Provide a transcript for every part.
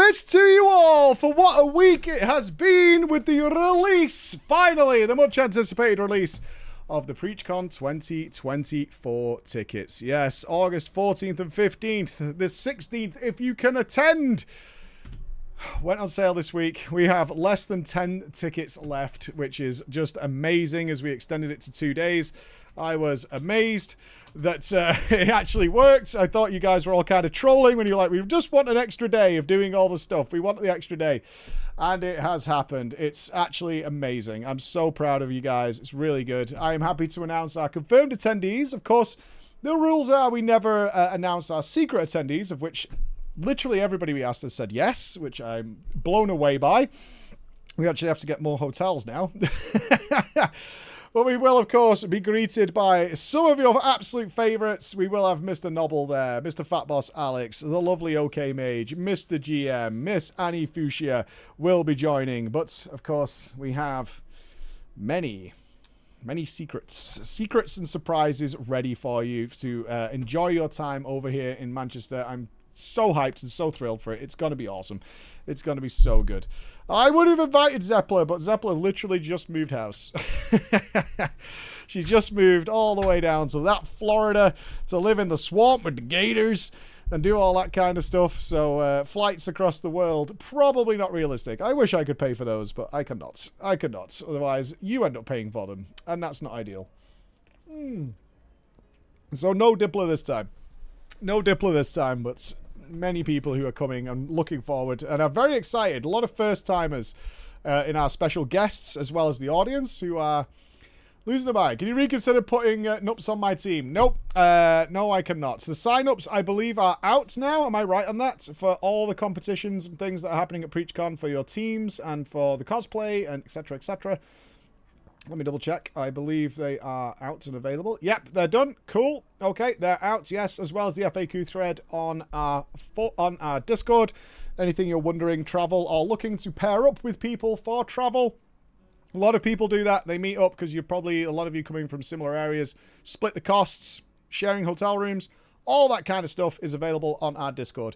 Congrats to you all for what a week it has been with the release, finally, the much anticipated release of the PreachCon 2024 tickets. Yes, August 14th and 15th, the 16th, if you can attend, went on sale this week. We have less than 10 tickets left, which is just amazing as we extended it to 2 days. I was amazed that it actually worked. I thought you guys were all kind of trolling when you're like, we just want an extra day of doing all the stuff. We want the extra day. And it has happened. It's actually amazing. I'm so proud of you guys. It's really good. I am happy to announce our confirmed attendees. Of course, the rules are we never announce our secret attendees, of which literally everybody we asked has said yes, which I'm blown away by. We actually have to get more hotels now. But we will, of course, be greeted by some of your absolute favourites. We will have Mr. Nobble there, Mr. Fat Boss Alex, the lovely OK Mage, Mr. GM, Miss Annie Fuchsia will be joining. But, of course, we have many secrets and surprises ready for you to enjoy your time over here in Manchester. I'm so hyped and so thrilled for it. It's going to be awesome. It's going to be so good. I would have invited Zeppler, but Zeppler literally just moved house. She just moved all the way down to that Florida to live in the swamp with the gators and do all that kind of stuff. So flights across the world, probably not realistic. I wish I could pay for those, but I cannot. I cannot. Otherwise, you end up paying for them, and that's not ideal. So no Diplo this time. No Diplo this time, but many people who are coming and looking forward and are very excited. A lot of first-timers in our special guests, as well as the audience, who are losing their mind. Can you reconsider putting Nups on my team? Nope. No, I cannot. So the sign-ups, I believe, are out now. Am I right on that? For all the competitions and things that are happening at PreachCon for your teams and for the cosplay and etc., etc. Let me double check. I believe they are out and available. Yep, they're done. Cool. Okay, they're out. Yes, as well as the FAQ thread on our Discord. Anything you're wondering, travel or looking to pair up with people for travel. A lot of people do that. They meet up because you're probably, a lot of you coming from similar areas, split the costs, sharing hotel rooms. All that kind of stuff is available on our Discord.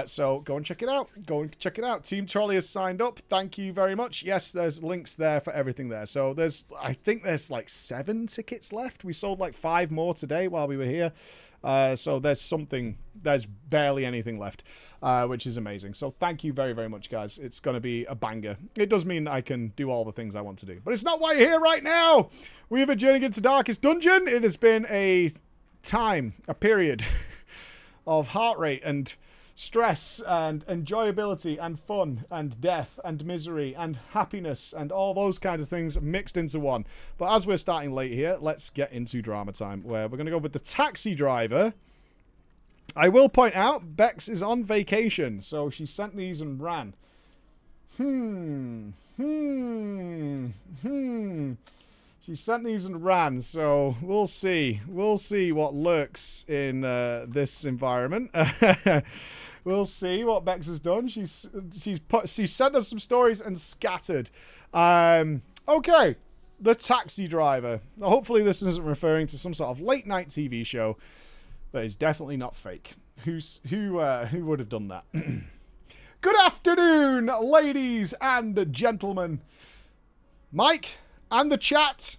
So go and check it out. Go and check it out. Team Trolley has signed up. Thank you very much. Yes, there's links there for everything there. So I think there's like 7 tickets left. We sold like 5 more today while we were here. So there's barely anything left, which is amazing. So thank you very, very much, guys. It's going to be a banger. It does mean I can do all the things I want to do. But it's not why you're here right now. We have a journey into Darkest Dungeon. It has been a period of heart rate and stress and enjoyability and fun and death and misery and happiness and all those kinds of things mixed into one. But as we're starting late here, let's get into drama time, where we're going to go with the taxi driver. I will point out, Bex is on vacation, so she sent these and ran. She sent these and ran, so we'll see. We'll see what lurks in this environment. We'll see what Bex has done. She sent us some stories and scattered. Okay, the taxi driver. Now, hopefully this isn't referring to some sort of late night TV show, but it's definitely not fake. Who would have done that? Good afternoon, ladies and gentlemen. Mike and the chat.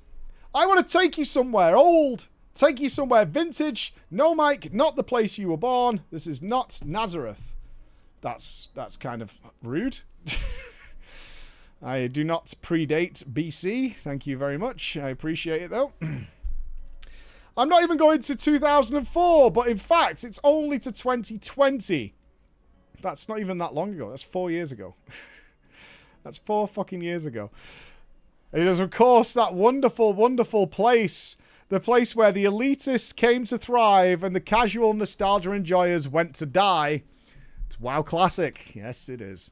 I want to take you somewhere old. Take you somewhere vintage. No, Mike, not the place you were born. This is not Nazareth. That's kind of rude. I do not predate BC. Thank you very much. I appreciate it, though. I'm not even going to 2004, but in fact, it's only to 2020. That's not even that long ago. That's 4 years ago. That's 4 fucking years ago. It is, of course, that wonderful, wonderful place. The place where the elitists came to thrive and the casual nostalgia enjoyers went to die. It's WoW Classic. Yes, it is.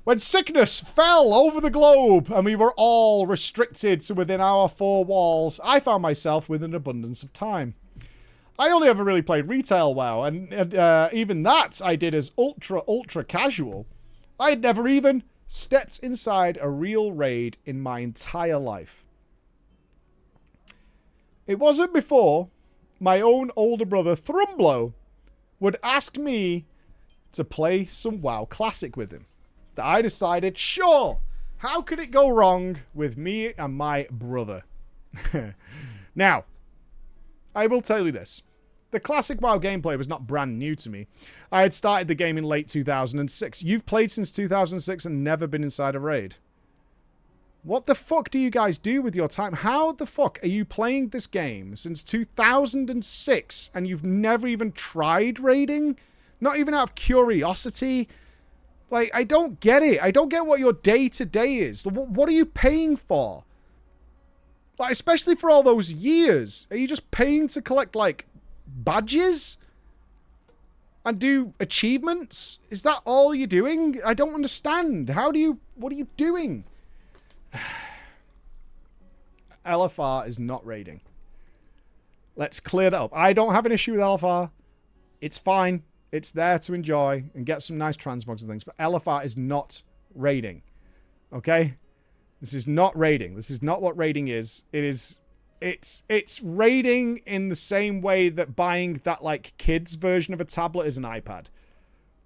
When sickness fell over the globe and we were all restricted to within our 4 walls, I found myself with an abundance of time. I only ever really played retail WoW, and even that I did as ultra casual. I had never even stepped inside a real raid in my entire life. It wasn't before my own older brother, Thrumblow, would ask me to play some WoW Classic with him. That I decided, sure, how could it go wrong with me and my brother? Now, I will tell you this. The Classic WoW gameplay was not brand new to me. I had started the game in late 2006. You've played since 2006 and never been inside a raid. What the fuck do you guys do with your time? How the fuck are you playing this game since 2006 and you've never even tried raiding? Not even out of curiosity? Like, I don't get it. I don't get what your day-to-day is. What are you paying for? Like, especially for all those years. Are you just paying to collect, like, badges? And do achievements? Is that all you're doing? I don't understand. What are you doing? LFR is not raiding. Let's clear that up. I don't have an issue with LFR. It's fine. It's there to enjoy and get some nice transmogs and things. But LFR is not raiding. Okay? This is not raiding. This is not what raiding is. It's raiding in the same way that buying that, like, kids version of a tablet is an iPad.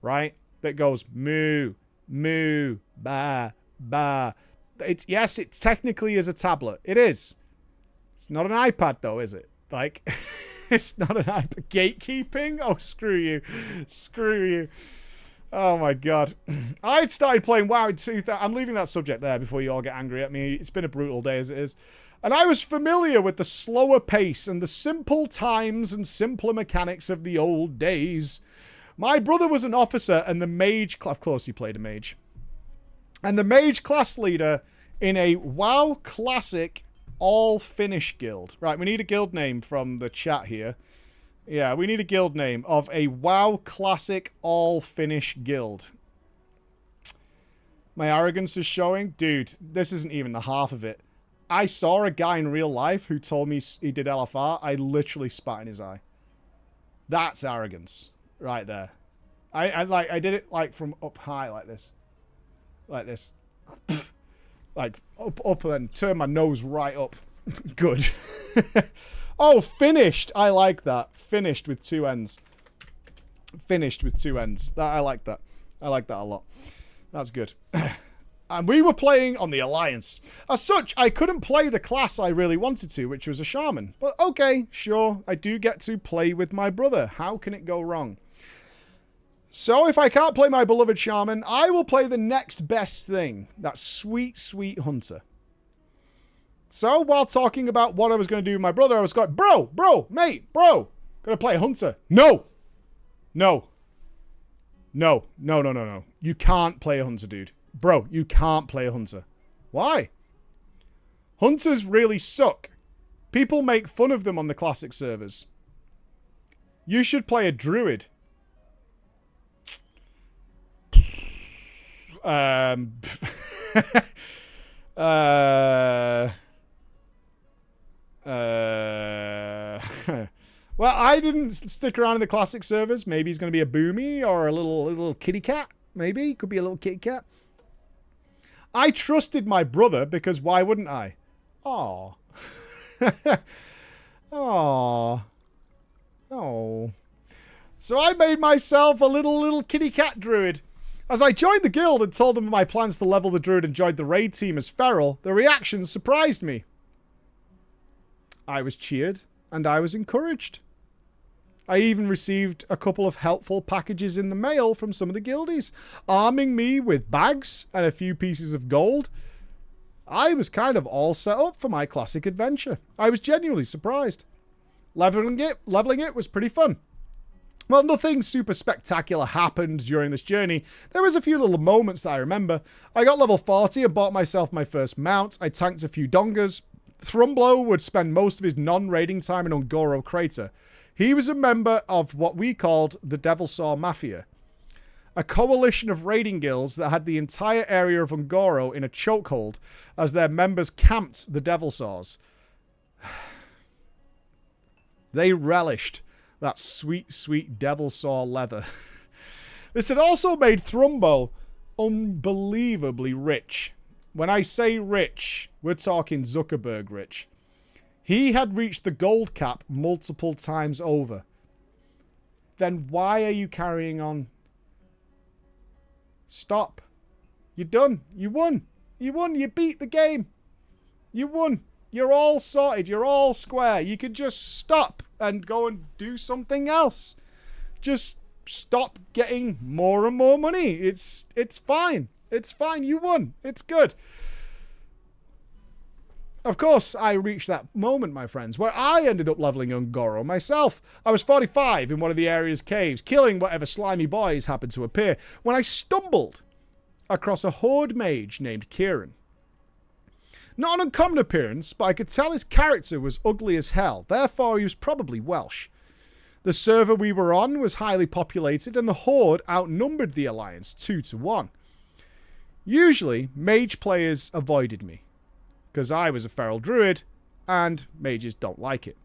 Right? That goes moo, moo, ba, ba. Yes, it technically is a tablet. It is. It's not an iPad, though, is it? Like... It's not an iPad. Gatekeeping? Oh, screw you. Screw you. Oh, my God. I'd started playing WoW in 2000. I'm leaving that subject there before you all get angry at me. It's been a brutal day as it is. And I was familiar with the slower pace and the simple times and simpler mechanics of the old days. My brother was an officer and the mage... Of course he played a mage. And the mage class leader in a WoW Classic... all-Finnish guild. Right, we need a guild name from the chat here. Yeah, we need a guild name of a WoW Classic all-Finnish guild. My arrogance is showing. Dude, this isn't even the half of it. I saw a guy in real life who told me he did LFR. I literally spat in his eye. That's arrogance. Right there. I did it like from up high like this. Like this. Like, up and turn my nose right up. Good. Oh, finished. I like that. Finished with two ends. Finished with two ends. I like that. I like that a lot. That's good. And we were playing on the Alliance. As such, I couldn't play the class I really wanted to, which was a shaman. But okay, sure. I do get to play with my brother. How can it go wrong? So, if I can't play my beloved shaman, I will play the next best thing. That sweet, sweet hunter. So, while talking about what I was going to do with my brother, I was going, bro, mate, gonna play hunter. No. You can't play a hunter, dude. Bro, you can't play a hunter. Why? Hunters really suck. People make fun of them on the classic servers. You should play a druid. Well, I didn't stick around in the classic servers. Maybe he's going to be a boomy or a little kitty cat. Maybe. Could be a little kitty cat. I trusted my brother because why wouldn't I? Aww. Aww. Oh. So I made myself a little kitty cat druid. As I joined the guild and told them of my plans to level the druid and join the raid team as feral, the reactions surprised me. I was cheered and I was encouraged. I even received a couple of helpful packages in the mail from some of the guildies, arming me with bags and a few pieces of gold. I was kind of all set up for my classic adventure. I was genuinely surprised. Leveling it was pretty fun. Well, nothing super spectacular happened during this journey. There was a few little moments that I remember. I got level 40 and bought myself my first mount. I tanked a few dongers. Thrumblow would spend most of his non-raiding time in Ungoro Crater. He was a member of what we called the Devilsaur Mafia, a coalition of raiding guilds that had the entire area of Ungoro in a chokehold as their members camped the Devilsaurs. They relished that sweet, sweet Devilsaur leather. This had also made Thrumbo unbelievably rich. When I say rich, we're talking Zuckerberg rich. He had reached the gold cap multiple times over. Then why are you carrying on? Stop. You're done. You won. You won. You beat the game. You won. You're all sorted. You're all square. You could just stop and go and do something else. Just stop getting more and more money. It's fine. It's fine. You won. It's good. Of course, I reached that moment, my friends, where I ended up leveling Un'Goro myself. I was 45 in one of the area's caves, killing whatever slimy boys happened to appear, when I stumbled across a horde mage named Kieran. Not an uncommon appearance, but I could tell his character was ugly as hell, therefore he was probably Welsh. The server we were on was highly populated, and the horde outnumbered the alliance 2-1. Usually, mage players avoided me, because I was a feral druid, and mages don't like it.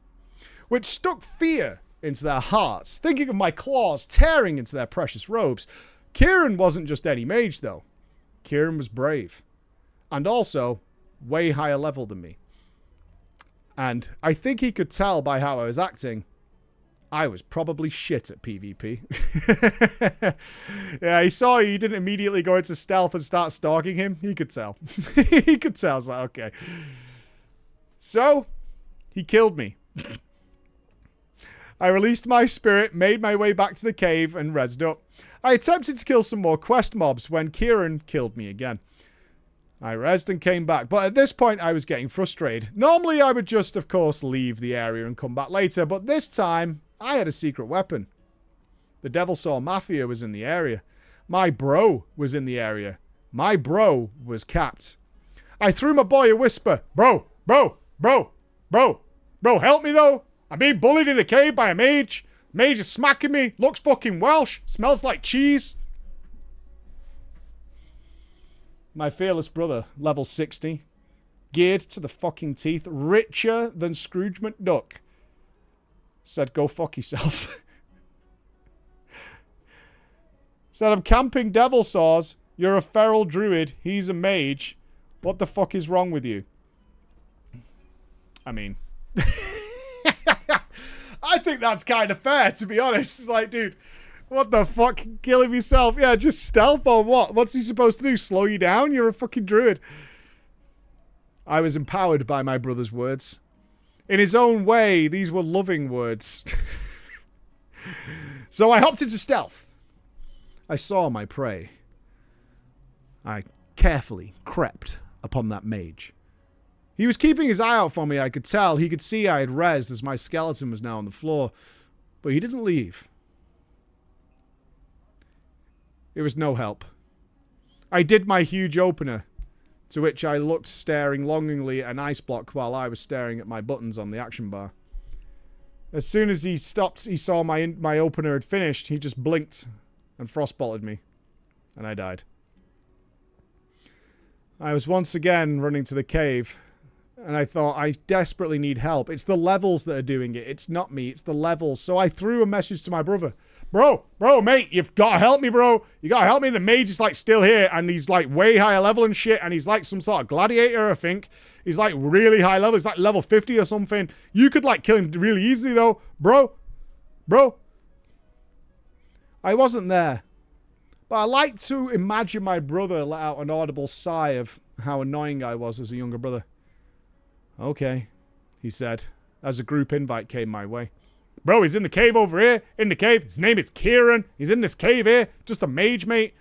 Which stuck fear into their hearts, thinking of my claws tearing into their precious robes. Kieran wasn't just any mage, though. Kieran was brave. And also, way higher level than me. And I think he could tell by how I was acting, I was probably shit at PvP. Yeah, he saw you didn't immediately go into stealth and start stalking him. He could tell. He could tell. I was like, okay. So, he killed me. I released my spirit, made my way back to the cave, and rezzed up. I attempted to kill some more quest mobs when Kieran killed me again. I rezzed and came back, but at this point I was getting frustrated. Normally I would just, of course, leave the area and come back later, but this time I had a secret weapon. The Devilsaur Mafia was in the area. My bro was in the area. My bro was capped. I threw my boy a whisper. Bro, help me though. I'm being bullied in a cave by a mage. Mage is smacking me. Looks fucking Welsh. Smells like cheese. My fearless brother, level 60. Geared to the fucking teeth. Richer than Scrooge McDuck. Said, go fuck yourself. Said, I'm camping Devilsaurs. You're a feral druid. He's a mage. What the fuck is wrong with you? I mean... I think that's kind of fair, to be honest. It's like, dude, what the fuck? Killing yourself? Yeah, just stealth or what? What's he supposed to do? Slow you down? You're a fucking druid. I was empowered by my brother's words. In his own way, these were loving words. So I hopped into stealth. I saw my prey. I carefully crept upon that mage. He was keeping his eye out for me, I could tell. He could see I had rezzed as my skeleton was now on the floor. But he didn't leave. It was no help. I did my huge opener, to which I looked staring longingly at an ice block while I was staring at my buttons on the action bar. As soon as he stopped, he saw my opener had finished, he just blinked and frostbolted me. And I died. I was once again running to the cave. And I thought, I desperately need help. It's the levels that are doing it. It's not me. It's the levels. So I threw a message to my brother. Bro, mate, you've got to help me, bro. You got to help me. The mage is, like, still here. And he's, like, way higher level and shit. And he's, like, some sort of gladiator, I think. He's, like, really high level. He's, like, level 50 or something. You could, like, kill him really easily, though. Bro. I wasn't there. But I like to imagine my brother let out an audible sigh of how annoying I was as a younger brother. Okay, he said, as a group invite came my way. Bro, he's in the cave over here. In the cave. His name is Kieran. He's in this cave here. Just a mage, mate.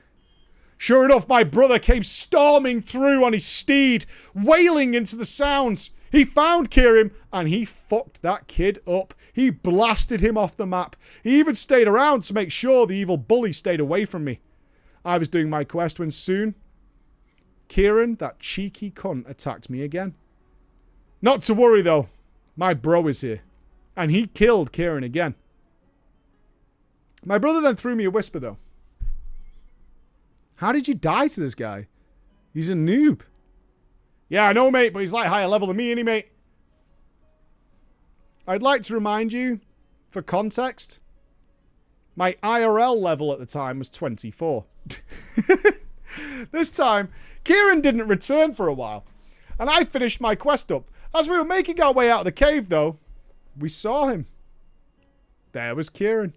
Sure enough, my brother came storming through on his steed, wailing into the sounds. He found Kieran, and he fucked that kid up. He blasted him off the map. He even stayed around to make sure the evil bully stayed away from me. I was doing my quest when soon, Kieran, that cheeky cunt, attacked me again. Not to worry, though. My bro is here. And he killed Kieran again. My brother then threw me a whisper, though. How did you die to this guy? He's a noob. Yeah, I know, mate, but he's like higher level than me, ain't he, mate? I'd like to remind you, for context, my IRL level at the time was 24. This time, Kieran didn't return for a while. And I finished my quest up. As we were making our way out of the cave, though, we saw him. There was Kieran.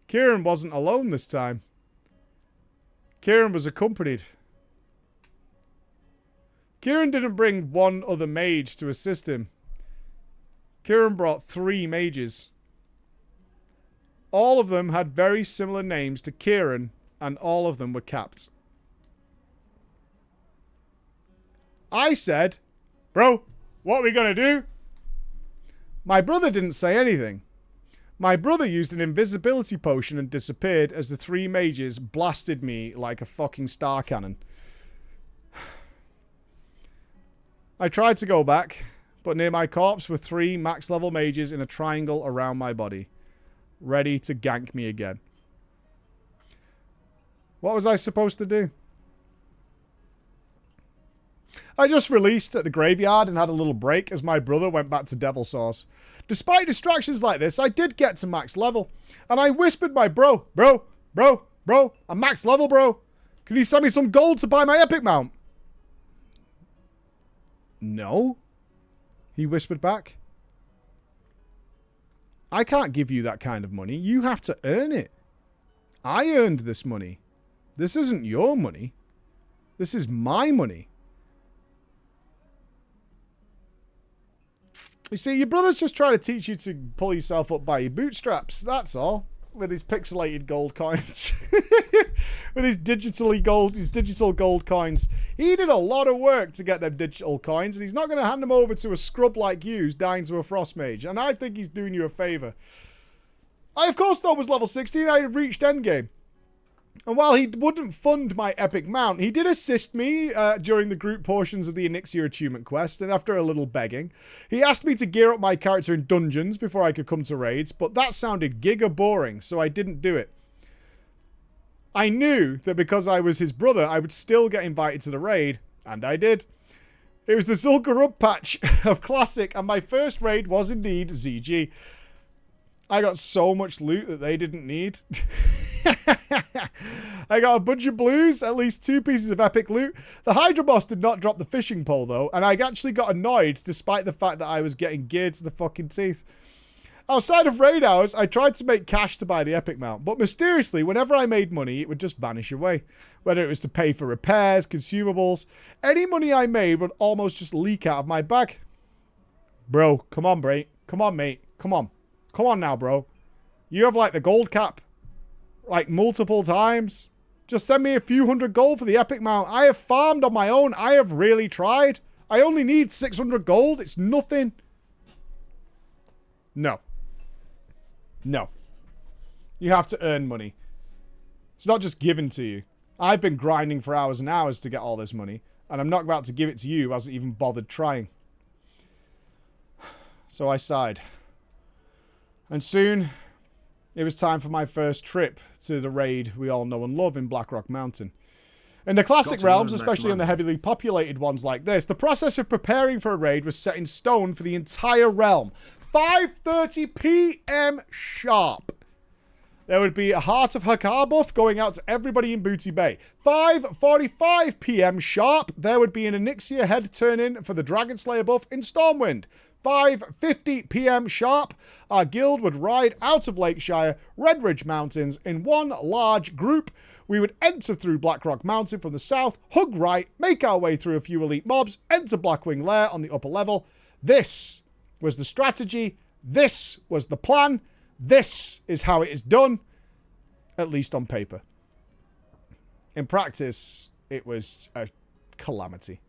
Kieran wasn't alone this time. Kieran was accompanied. Kieran didn't bring one other mage to assist him. Kieran brought 3 mages. All of them had very similar names to Kieran, and all of them were capped. I said, bro, what are we going to do? My brother didn't say anything. My brother used an invisibility potion and disappeared as the 3 mages blasted me like a fucking star cannon. I tried to go back, but near my corpse were 3 max level mages in a triangle around my body, ready to gank me again. What was I supposed to do? I just released at the graveyard and had a little break as my brother went back to Devil Source. Despite distractions like this, I did get to max level. And I whispered my bro, I'm max level, bro. Can you send me some gold to buy my epic mount? No, he whispered back. I can't give you that kind of money. You have to earn it. I earned this money. This isn't your money. This is my money. You see, your brother's just trying to teach you to pull yourself up by your bootstraps. That's all. With his pixelated gold coins. With his digital gold coins. He did a lot of work to get them digital coins, and he's not going to hand them over to a scrub like you who's dying to a frost mage. And I think he's doing you a favour. I, of course, thought was level 16. I had reached endgame. And while he wouldn't fund my epic mount, he did assist me during the group portions of the Onyxia Attunement quest, and after a little begging, he asked me to gear up my character in dungeons before I could come to raids, but that sounded giga boring, so I didn't do it. I knew that because I was his brother, I would still get invited to the raid, and I did. It was the Zul'Gurub patch of Classic, and my first raid was indeed ZG. I got so much loot that they didn't need. I got a bunch of blues, at least 2 pieces of epic loot. The Hydra boss did not drop the fishing pole though, and I actually got annoyed despite the fact that I was getting geared to the fucking teeth. Outside of raid hours, I tried to make cash to buy the epic mount, but mysteriously, whenever I made money, it would just vanish away. Whether it was to pay for repairs, consumables, any money I made would almost just leak out of my bag. Bro, come on, mate. Come on, mate. Come on. Come on now, bro. You have like the gold cap. Like multiple times. Just send me a few hundred gold for the epic mount. I have farmed on my own. I have really tried. I only need 600 gold. It's nothing. No. No. You have to earn money. It's not just given to you. I've been grinding for hours and hours to get all this money. And I'm not about to give it to you who hasn't even bothered trying. So I sighed. And soon, it was time for my first trip to the raid we all know and love in Blackrock Mountain. In the classic realms, especially on the heavily populated ones like this, the process of preparing for a raid was set in stone for the entire realm. 5:30 p.m. sharp. There would be a Heart of Hakkar buff going out to everybody in Booty Bay. 5:45 p.m. sharp, there would be an Onyxia head turn-in for the Dragon Slayer buff in Stormwind. 5:50 p.m. sharp, our guild would ride out of Lakeshire, Redridge Mountains in one large group. We would enter through Blackrock Mountain from the south, hug right, make our way through a few elite mobs, enter Blackwing Lair on the upper level. This was the strategy. This was the plan. This is how it is done, at least on paper. In practice, it was a calamity.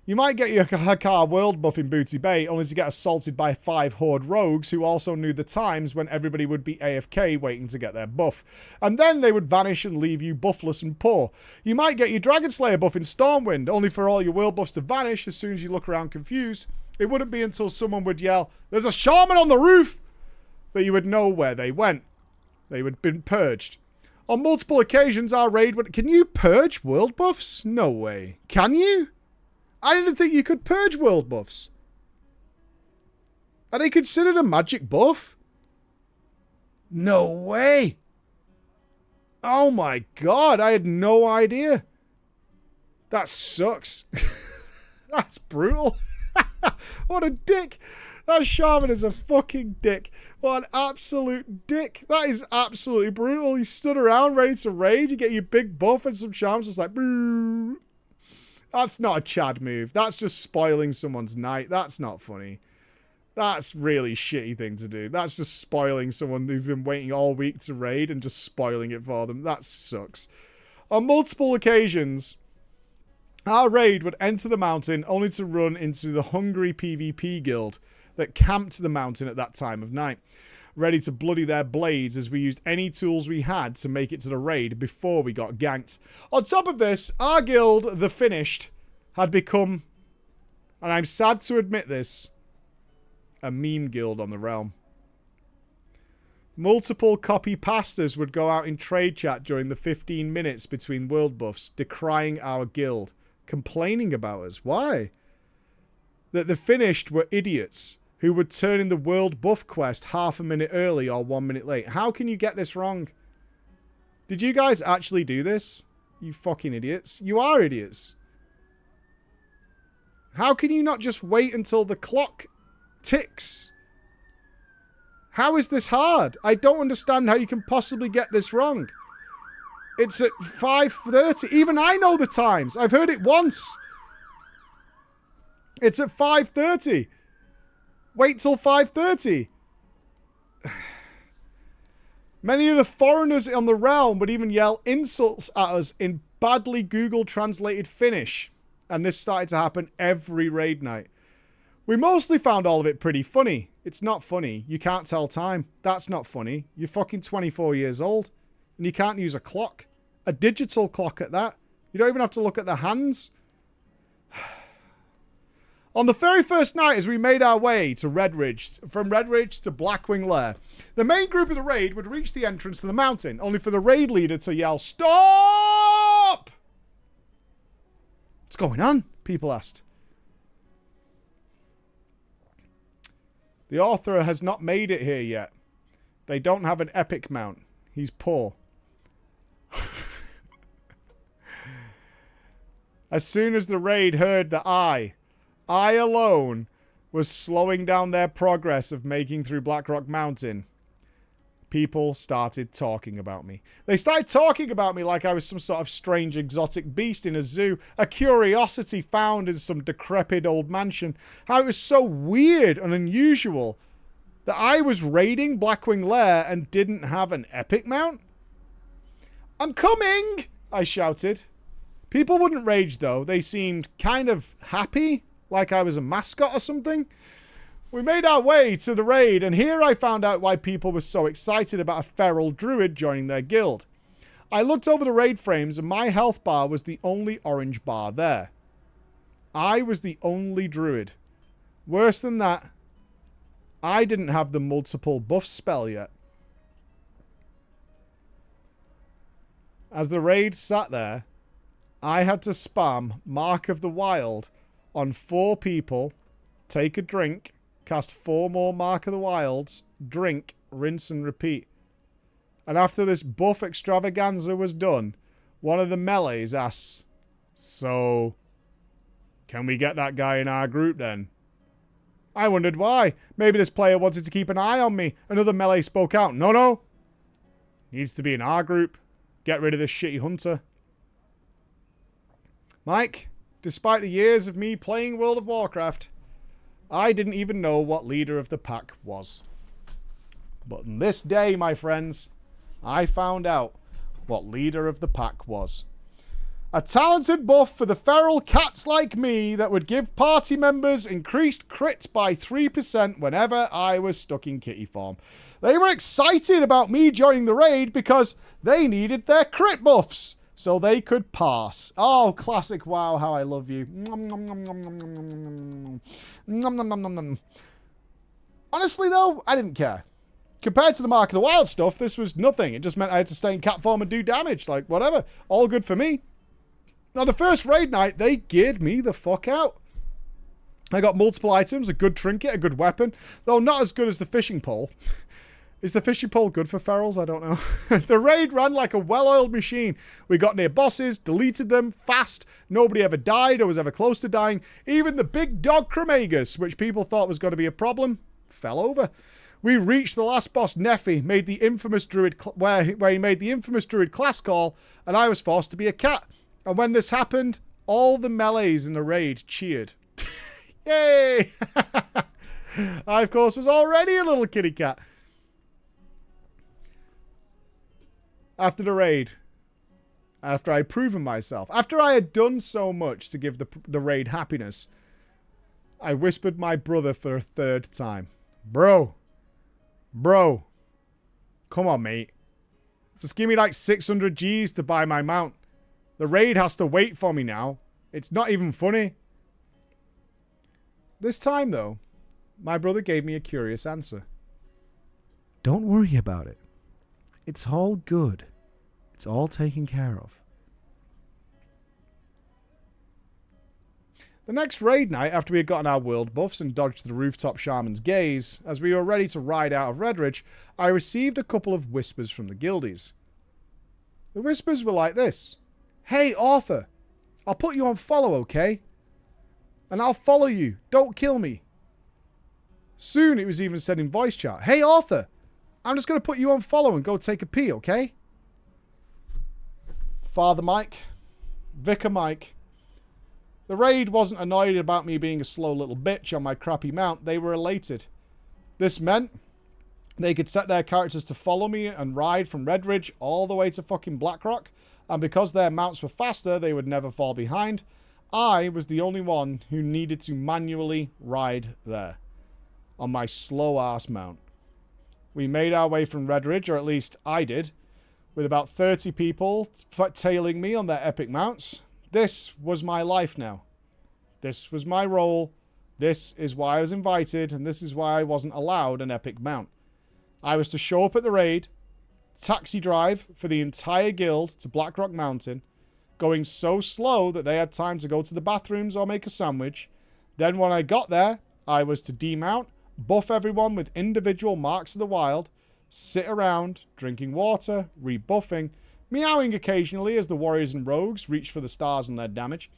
You might get your Hakkar world buff in Booty Bay, only to get assaulted by 5 Horde rogues who also knew the times when everybody would be AFK waiting to get their buff. And then they would vanish and leave you buffless and poor. You might get your Dragon Slayer buff in Stormwind, only for all your world buffs to vanish as soon as you look around confused. It wouldn't be until someone would yell, "There's a shaman on the roof!" that you would know where they went. They would have been purged. On multiple occasions, our raid would... Can you purge world buffs? No way. Can you? I didn't think you could purge world buffs. Are they considered a magic buff? No way. Oh my god, I had no idea. That sucks. That's brutal. What a dick. That shaman is a fucking dick. What an absolute dick. That is absolutely brutal. He stood around ready to raid. You get your big buff and some shamans just like, boo. That's not a Chad move. That's just spoiling someone's night. That's not funny. That's really shitty thing to do. That's just spoiling someone who's been waiting all week to raid and just spoiling it for them. That sucks. On multiple occasions, our raid would enter the mountain only to run into the hungry PvP guild that camped the mountain at that time of night, ready to bloody their blades as we used any tools we had to make it to the raid before we got ganked. On top of this, our guild, The Finished, had become, and I'm sad to admit this, a meme guild on the realm. Multiple copy pastors would go out in trade chat during the 15 minutes between world buffs, decrying our guild, complaining about us. Why? That The Finished were idiots who would turn in the world buff quest half a minute early or 1 minute late. How can you get this wrong? Did you guys actually do this? You fucking idiots. You are idiots. How can you not just wait until the clock ticks? How is this hard? I don't understand how you can possibly get this wrong. It's at 5:30. Even I know the times. I've heard it once. It's at 5:30. Wait till 5:30. Many of the foreigners on the realm would even yell insults at us in badly Google translated Finnish. And this started to happen every raid night. We mostly found all of it pretty funny. It's not funny. You can't tell time. That's not funny. You're fucking 24 years old. And you can't use a clock. A digital clock at that. You don't even have to look at the hands. On the very first night as we made our way to Redridge, from Redridge to Blackwing Lair, the main group of the raid would reach the entrance to the mountain, only for the raid leader to yell, "Stop!" What's going on? People asked. The author has not made it here yet. They don't have an epic mount. He's poor. As soon as the raid heard that I alone, was slowing down their progress of making through Blackrock Mountain, people started talking about me. They started talking about me like I was some sort of strange exotic beast in a zoo, a curiosity found in some decrepit old mansion. How it was so weird and unusual that I was raiding Blackwing Lair and didn't have an epic mount. "I'm coming!" I shouted. People wouldn't rage though. They seemed kind of happy, like I was a mascot or something. We made our way to the raid, and here I found out why people were so excited about a feral druid joining their guild. I looked over the raid frames, and my health bar was the only orange bar there. I was the only druid. Worse than that, I didn't have the multiple buff spell yet. As the raid sat there, I had to spam Mark of the Wild on 4 people, take a drink, cast 4 more Mark of the Wilds, drink, rinse and repeat. And after this buff extravaganza was done, one of the melees asks, "So, can we get that guy in our group then?" I wondered why. Maybe this player wanted to keep an eye on me. Another melee spoke out, No. Needs to be in our group. Get rid of this shitty hunter." Mike, despite the years of me playing World of Warcraft, I didn't even know what leader of the pack was. But on this day, my friends, I found out what leader of the pack was. A talented buff for the feral cats like me that would give party members increased crits by 3% whenever I was stuck in kitty form. They were excited about me joining the raid because they needed their crit buffs so they could pass. Oh, classic WoW, how I love you. Honestly, though, I didn't care. Compared to the Mark of the Wild stuff, this was nothing. It just meant I had to stay in cat form and do damage. Like, whatever. All good for me. Now, the first raid night, they geared me the fuck out. I got multiple items, a good trinket, a good weapon. Though not as good as the fishing pole. Is the fishing pole good for ferals? I don't know. The raid ran like a well-oiled machine. We got near bosses, deleted them, fast. Nobody ever died or was ever close to dying. Even the big dog Cremagus, which people thought was going to be a problem, fell over. We reached the last boss, Nephi, made the infamous druid where he made the infamous druid class call, and I was forced to be a cat. And when this happened, all the melees in the raid cheered. Yay! I, of course, was already a little kitty cat. After the raid, after I'd proven myself, after I had done so much to give the raid happiness, I whispered my brother for a third time. Bro, come on, mate. Just give me like 600 G's to buy my mount. The raid has to wait for me now. It's not even funny. This time, though, my brother gave me a curious answer. Don't worry about it. It's all good. It's all taken care of. The next raid night, after we had gotten our world buffs and dodged the rooftop shaman's gaze, as we were ready to ride out of Redridge, I received a couple of whispers from the guildies. The whispers were like this. Hey, Arthur, I'll put you on follow, okay? And I'll follow you. Don't kill me. Soon it was even said in voice chat. Hey, Arthur, I'm just going to put you on follow and go take a pee, okay? Father Mike. Vicar Mike. The raid wasn't annoyed about me being a slow little bitch on my crappy mount. They were elated. This meant they could set their characters to follow me and ride from Redridge all the way to fucking Blackrock. And because their mounts were faster, they would never fall behind. I was the only one who needed to manually ride there. On my slow-ass mount. We made our way from Redridge, or at least I did, with about 30 people tailing me on their epic mounts. This was my life now. This was my role. This is why I was invited, and this is why I wasn't allowed an epic mount. I was to show up at the raid, taxi drive for the entire guild to Blackrock Mountain, going so slow that they had time to go to the bathrooms or make a sandwich. Then when I got there, I was to demount, buff everyone with individual marks of the wild, sit around, drinking water, rebuffing, meowing occasionally as the warriors and rogues reached for the stars on their damage.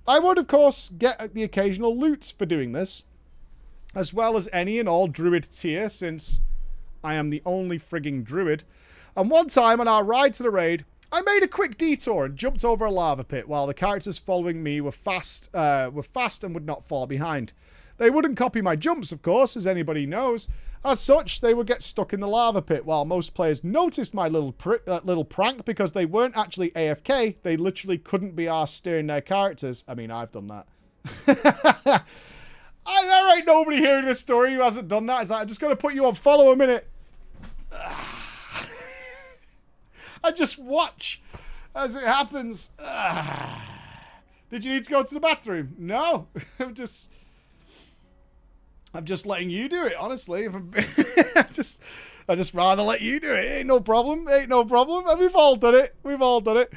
I would, of course, get the occasional loot for doing this, as well as any and all druid tier, since I am the only frigging druid. And one time on our ride to the raid, I made a quick detour and jumped over a lava pit while the characters following me were fast and would not fall behind. They wouldn't copy my jumps, of course, as anybody knows. As such, they would get stuck in the lava pit, while most players noticed my little prank because they weren't actually AFK. They literally couldn't be arsed steering their characters. I mean, I've done that. There ain't nobody hearing this story who hasn't done that. It's like, I'm just going to put you on follow a minute. I just watch as it happens. Did you need to go to the bathroom? No. I'm just letting you do it, honestly. I just rather let you do it. Ain't no problem. Ain't no problem. And we've all done it. We've all done it.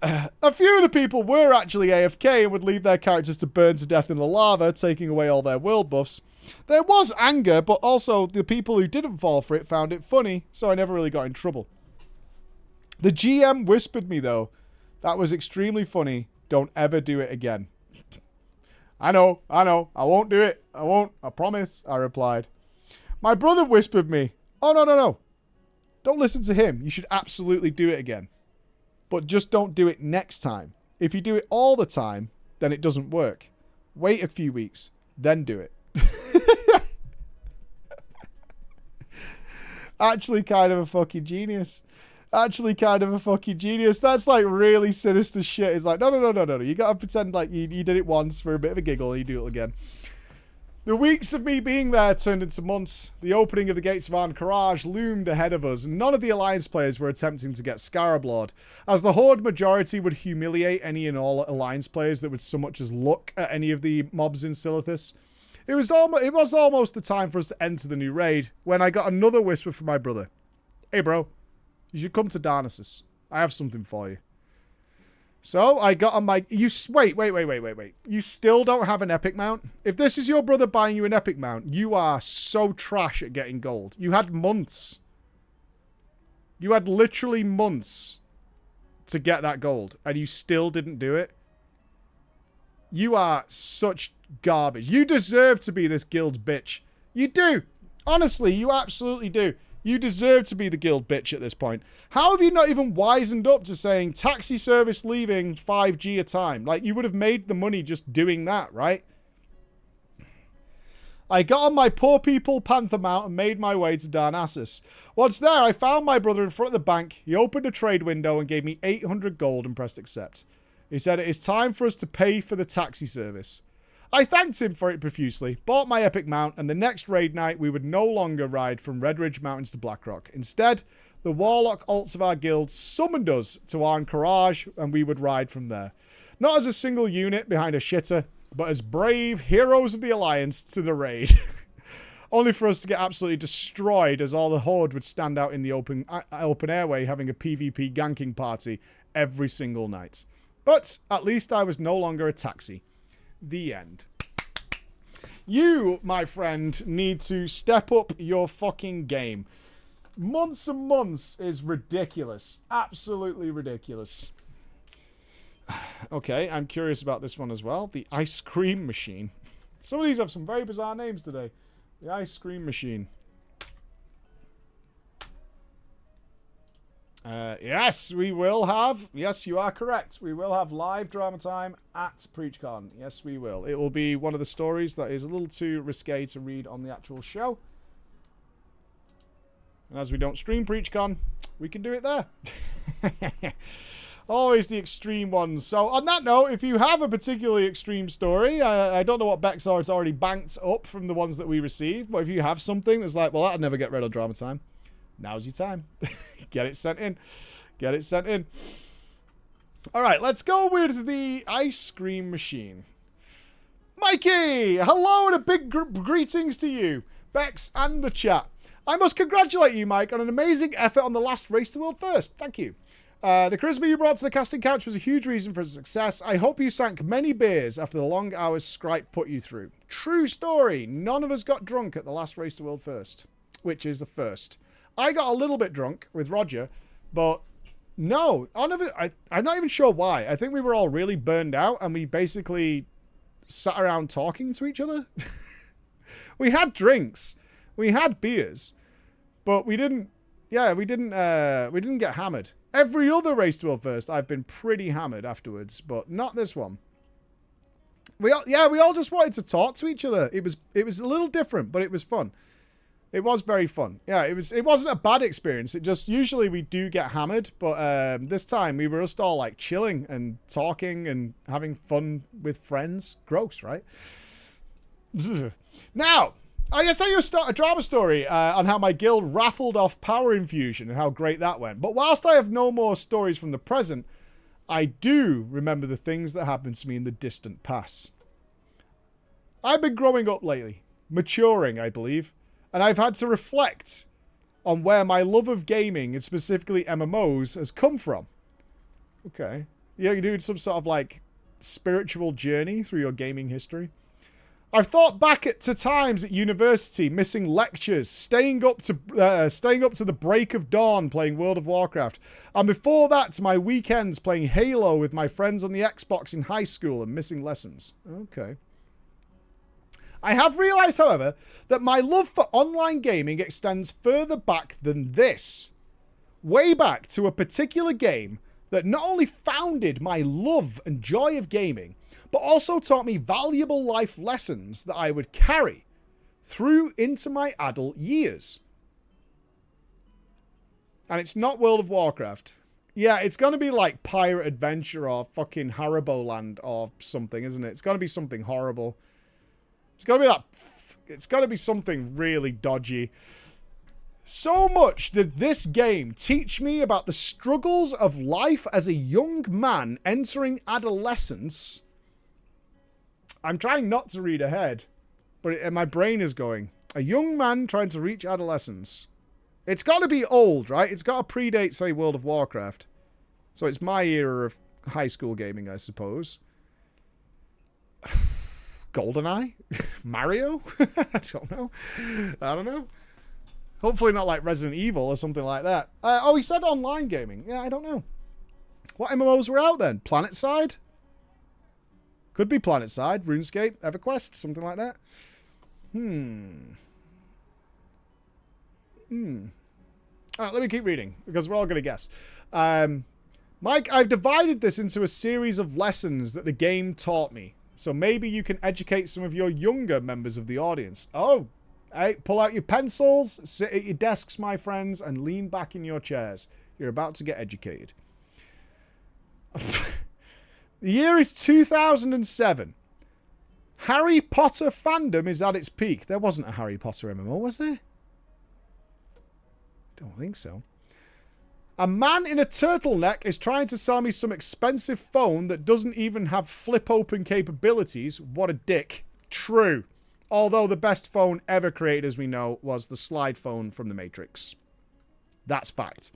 A few of the people were actually AFK and would leave their characters to burn to death in the lava, taking away all their world buffs. There was anger, but also the people who didn't fall for it found it funny, so I never really got in trouble. The GM whispered me, though, that was extremely funny. Don't ever do it again. I know. I won't do it. I won't. I promise, I replied. My brother whispered me, oh, no. Don't listen to him. You should absolutely do it again. But just don't do it next time. If you do it all the time, then it doesn't work. Wait a few weeks, then do it. Actually kind of a fucking genius. That's like really sinister shit. It's like, no. You gotta pretend like you did it once for a bit of a giggle and you do it again. The weeks of me being there turned into months. The opening of the gates of Ahn'Qiraj loomed ahead of us, and none of the Alliance players were attempting to get Scarablord, as the Horde majority would humiliate any and all Alliance players that would so much as look at any of the mobs in Silithus. It was almost the time for us to enter the new raid, when I got another whisper from my brother. Hey bro, you should come to Darnassus. I have something for you. So I got on my... Wait. You still don't have an epic mount? If this is your brother buying you an epic mount, you are so trash at getting gold. You had months. You had literally months to get that gold, and you still didn't do it. You are such garbage. You deserve to be this guild bitch. You do. Honestly, you absolutely do. You deserve to be the guild bitch at this point. How have you not even wisened up to saying taxi service leaving 5G a time? Like, you would have made the money just doing that, right? I got on my poor people panther mount and made my way to Darnassus. Once there, I found my brother in front of the bank. He opened a trade window and gave me 800 gold and pressed accept. He said it is time for us to pay for the taxi service. I thanked him for it profusely, bought my epic mount, and the next raid night we would no longer ride from Red Ridge Mountains to Blackrock. Instead, the warlock alts of our guild summoned us to Arncourage, and we would ride from there. Not as a single unit behind a shitter, but as brave heroes of the Alliance to the raid. Only for us to get absolutely destroyed as all the horde would stand out in the open airway having a PvP ganking party every single night. But at least I was no longer a taxi. The end. You, my friend, need to step up your fucking game. Months and months is ridiculous. Absolutely ridiculous. Okay, I'm curious about this one as well. The ice cream machine. Some of these have some very bizarre names today. The ice cream machine. Yes, we will have. Yes, you are correct. We will have live drama time at PreachCon. Yes, we will. It will be one of the stories that is a little too risque to read on the actual show. And as we don't stream PreachCon, we can do it there. Always the extreme ones. So on that note, if you have a particularly extreme story, I don't know what Bexar's already banked up from the ones that we received, but if you have something that's like, well, that'll never get read on drama time, now's your time. Get it sent in. Get it sent in. All right, let's go with the ice cream machine. Mikey, hello and a big greetings to you, Bex and the chat. I must congratulate you, Mike, on an amazing effort on the last Race to World First. Thank you. The charisma you brought to the casting couch was a huge reason for success. I hope you sank many beers after the long hours Scripe put you through. True story. None of us got drunk at the last Race to World First, which is the first. I got a little bit drunk with Roger, but no, I'm not even sure why. I think we were all really burned out and we basically sat around talking to each other. We had drinks, we had beers, but we didn't get hammered. Every other Race to World First, I've been pretty hammered afterwards, but not this one. We all just wanted to talk to each other. It was a little different, but it was fun. It was very fun. Yeah, it wasn't a bad experience. It just, usually we do get hammered, but this time we were just all like chilling and talking and having fun with friends. Gross, right? Now, I guess I start a drama story on how my guild raffled off power infusion and how great that went. But whilst I have no more stories from the present, I do remember the things that happened to me in the distant past. I've been growing up lately, maturing, I believe. And I've had to reflect on where my love of gaming, and specifically MMOs, has come from. Okay. Yeah, you're doing some sort of, like, spiritual journey through your gaming history. I've thought back to times at university, missing lectures, staying up to the break of dawn playing World of Warcraft. And before that, to my weekends playing Halo with my friends on the Xbox in high school and missing lessons. Okay. I have realised, however, that my love for online gaming extends further back than this. Way back to a particular game that not only founded my love and joy of gaming, but also taught me valuable life lessons that I would carry through into my adult years. And it's not World of Warcraft. Yeah, it's going to be like Pirate Adventure or fucking Haribo Land or something, isn't it? It's going to be something horrible. It's got to be that. It's got to be something really dodgy. So much did this game teach me about the struggles of life as a young man entering adolescence. I'm trying not to read ahead, but my brain is going. A young man trying to reach adolescence. It's got to be old, right? It's got to predate, say, World of Warcraft. So it's my era of high school gaming, I suppose. GoldenEye? Mario? I don't know. Hopefully not like Resident Evil or something like that. Oh, he said online gaming. Yeah, I don't know. What MMOs were out then? PlanetSide? Could be PlanetSide, RuneScape, EverQuest, something like that. All right, let me keep reading, because we're all going to guess. Mike, I've divided this into a series of lessons that the game taught me. So maybe you can educate some of your younger members of the audience. Oh, hey, pull out your pencils, sit at your desks, my friends, and lean back in your chairs. You're about to get educated. The year is 2007. Harry Potter fandom is at its peak. There wasn't a Harry Potter MMO, was there? Don't think so. A man in a turtleneck is trying to sell me some expensive phone that doesn't even have flip-open capabilities. What a dick. True. Although the best phone ever created, as we know, was the slide phone from The Matrix. That's fact.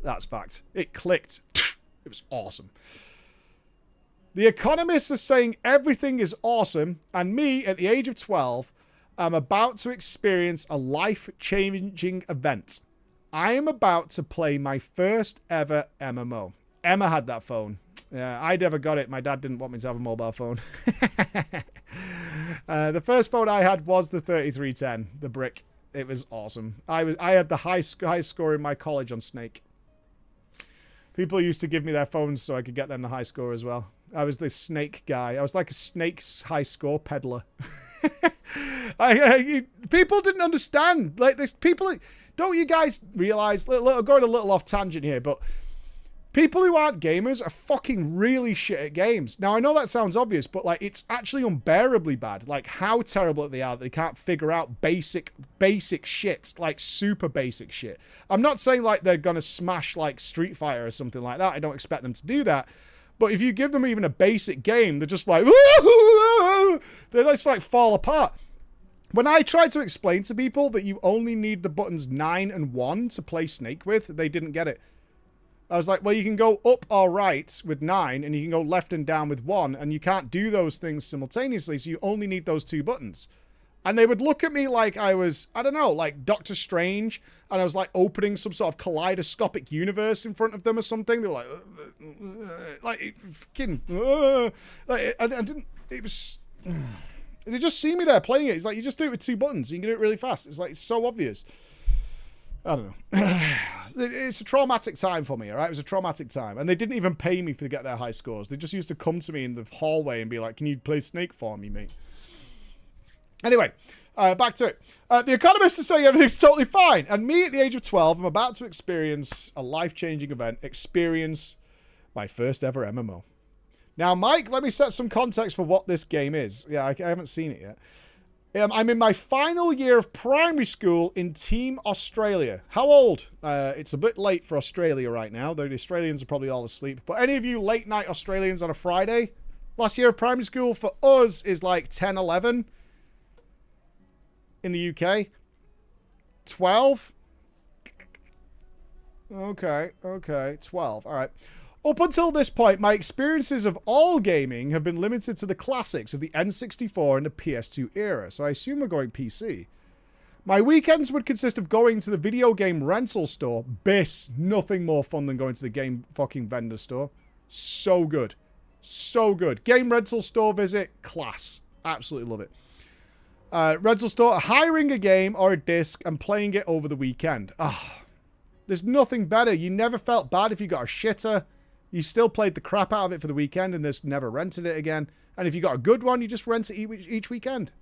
That's fact. It clicked. It was awesome. The economists are saying everything is awesome, and me, at the age of 12, am about to experience a life-changing event. I am about to play my first ever MMO. Emma had that phone. Yeah, I never got it. My dad didn't want me to have a mobile phone. The first phone I had was the 3310, the brick. It was awesome. I had the high score in my college on Snake. People used to give me their phones so I could get them the high score as well. I was the Snake guy. I was like a Snake's high score peddler. People didn't understand. Like, there's people. Don't you guys realize? I'm going a little off tangent here, but people who aren't gamers are fucking really shit at games. Now, I know that sounds obvious, but like, it's actually unbearably bad. Like, how terrible they are that they can't figure out basic shit, like super basic shit. I'm not saying like they're gonna smash like Street Fighter or something like that. I don't expect them to do that. But if you give them even a basic game, they're just like, they just like fall apart. When I tried to explain to people that you only need the buttons 9 and 1 to play Snake with, they didn't get it. I was like, well, you can go up or right with 9, and you can go left and down with 1, and you can't do those things simultaneously, so you only need those 2 buttons. And they would look at me like I was, I don't know, like Doctor Strange, and I was like opening some sort of kaleidoscopic universe in front of them or something. They were like fucking, like, I didn't, it was, they just see me there playing it. It's like, you just do it with 2 buttons. You can do it really fast. It's like, it's so obvious. I don't know. It's a traumatic time for me, all right? It was a traumatic time. And they didn't even pay me to get their high scores. They just used to come to me in the hallway and be like, can you play Snake for me, mate? Anyway, back to it. The economists are saying everything's totally fine. And me, at the age of 12, I'm about to experience a life-changing event. Experience my first ever MMO. Now, Mike, let me set some context for what this game is. Yeah, I haven't seen it yet. I'm in my final year of primary school in Team Australia. How old? It's a bit late for Australia right now, though the Australians are probably all asleep. But any of you late-night Australians on a Friday? Last year of primary school for us is like 10, 11. In the UK? 12? Okay, 12. All right. Up until this point, my experiences of all gaming have been limited to the classics of the N64 and the PS2 era, so I assume we're going PC. My weekends would consist of going to the video game rental store. BIS. Nothing more fun than going to the game fucking vendor store. So good. So good. Game rental store visit. Class. Absolutely love it. Rental store, hiring a game or a disc and playing it over the weekend. There's nothing better. You never felt bad if you got a shitter. You still played the crap out of it for the weekend and just never rented it again. And if you got a good one, you just rent it each weekend.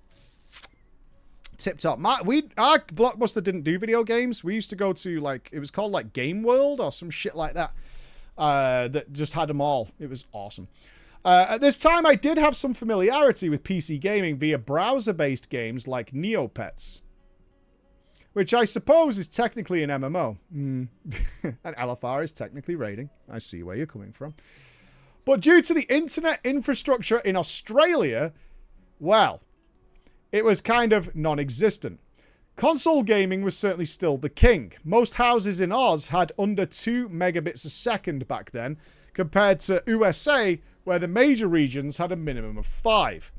Tip top. Our Blockbuster didn't do video games. We used to go to, like, it was called like Game World or some shit like that. That just had them all. It was awesome. At this time, I did have some familiarity with PC gaming via browser-based games like Neopets, which I suppose is technically an MMO. And LFR is technically raiding. I see where you're coming from. But due to the internet infrastructure in Australia, well, it was kind of non-existent. Console gaming was certainly still the king. Most houses in Oz had under 2 megabits a second back then, compared to USA, where the major regions had a minimum of 5.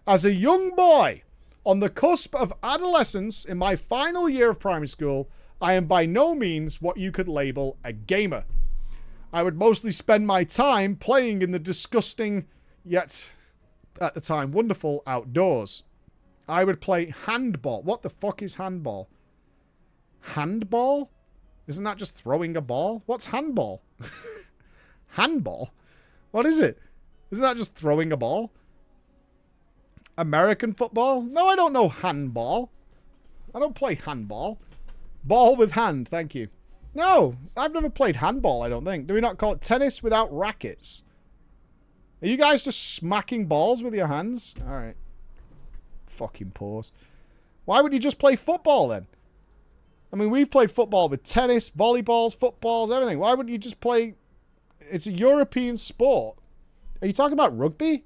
As a young boy, on the cusp of adolescence in my final year of primary school, I am by no means what you could label a gamer. I would mostly spend my time playing in the disgusting, yet at the time wonderful, outdoors. I would play handball. What the fuck is handball? Handball? Isn't that just throwing a ball? What's handball? Handball? What is it? Isn't that just throwing a ball? American football? No, I don't know handball. I don't play handball. Ball with hand, thank you. No, I've never played handball, I don't think. Do we not call it tennis without rackets? Are you guys just smacking balls with your hands? Alright. Fucking pause. Why would you just play football then? I mean, we've played football with tennis, volleyballs, footballs, everything. Why wouldn't you just play... It's a European sport. Are you talking about rugby?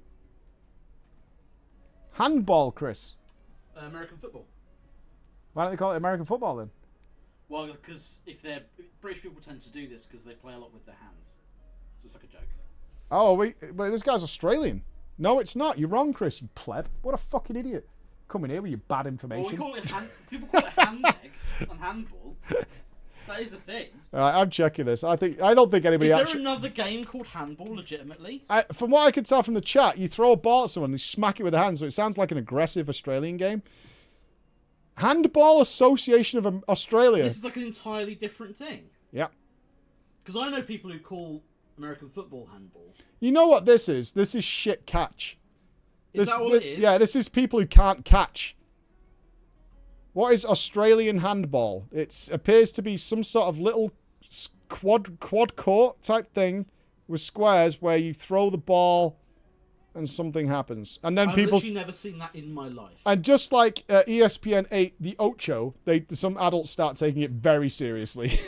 Handball, Chris. American football. Why don't they call it American football then? Well, because British people tend to do this because they play a lot with their hands. So it's like a joke. Oh, wait, but this guy's Australian. No, it's not. You're wrong, Chris, you pleb. What a fucking idiot. Coming here with your bad information. Well, people call it hand leg and handball. That is a thing. Alright, I'm checking this. I don't think anybody Is there another game called handball, legitimately? From what I can tell from the chat, you throw a ball at someone, they smack it with their hands, so it sounds like an aggressive Australian game. Handball Association of Australia. This is like an entirely different thing. Yeah. Because I know people who call American football handball. You know what this is? This is shit catch. Is that what it is? Yeah, this is people who can't catch. What is Australian handball? It appears to be some sort of little quad court type thing with squares where you throw the ball and something happens. And then I've literally never seen that in my life. And just like ESPN 8, the Ocho, some adults start taking it very seriously.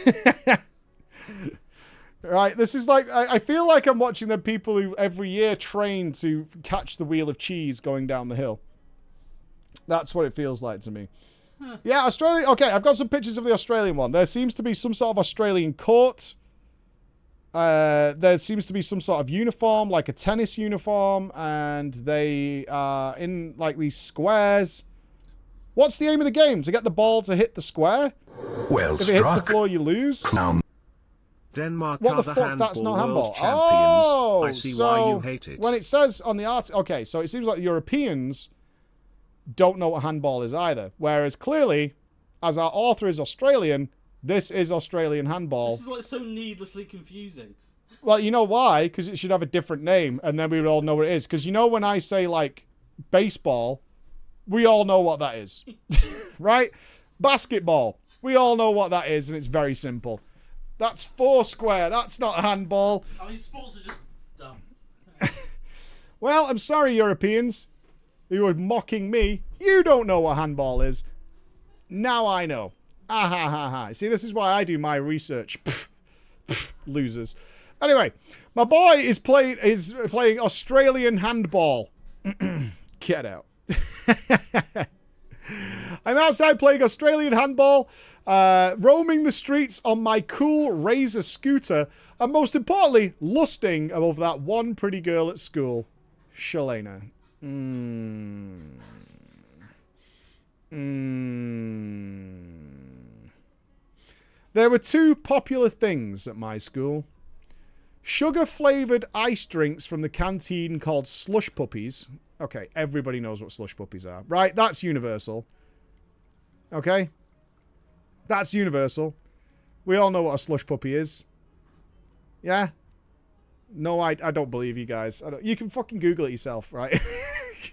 Right, this is like, I feel like I'm watching the people who every year train to catch the wheel of cheese going down the hill. That's what it feels like to me. Huh. Yeah, Australia. Okay, I've got some pictures of the Australian one. There seems to be some sort of Australian court. There seems to be some sort of uniform, like a tennis uniform, and they are in like these squares. What's the aim of the game? To get the ball to hit the square? Well if it hits the floor, you lose. Now, Denmark what are the the fuck? That's not handball. champions. Oh, I see so why you hate it. when it says on the art, okay, so it seems like Europeans don't know what handball is either. Whereas clearly, as our author is Australian, this is Australian handball. This is like so needlessly confusing. Well, you know why? Because it should have a different name, and then we would all know what it is. Because you know when I say, like, baseball, we all know what that is. Right? Basketball. We all know what that is, and it's very simple. That's foursquare. That's not handball. I mean, sports are just dumb. Well, I'm sorry, Europeans, who are mocking me. You don't know what handball is. Now I know. Ah ha ha ha. See, this is why I do my research. Pff, pff, losers. Anyway, my boy is playing Australian handball. Get out. I'm outside playing Australian handball, roaming the streets on my cool Razor scooter, and most importantly, lusting over that one pretty girl at school, Shalana. There were two popular things at my school. Sugar-flavoured ice drinks from the canteen called slush puppies. Okay, everybody knows what slush puppies are. Right, that's universal. Okay? That's universal. We all know what a slush puppy is. Yeah? No, I don't believe you guys. You can fucking Google it yourself, right?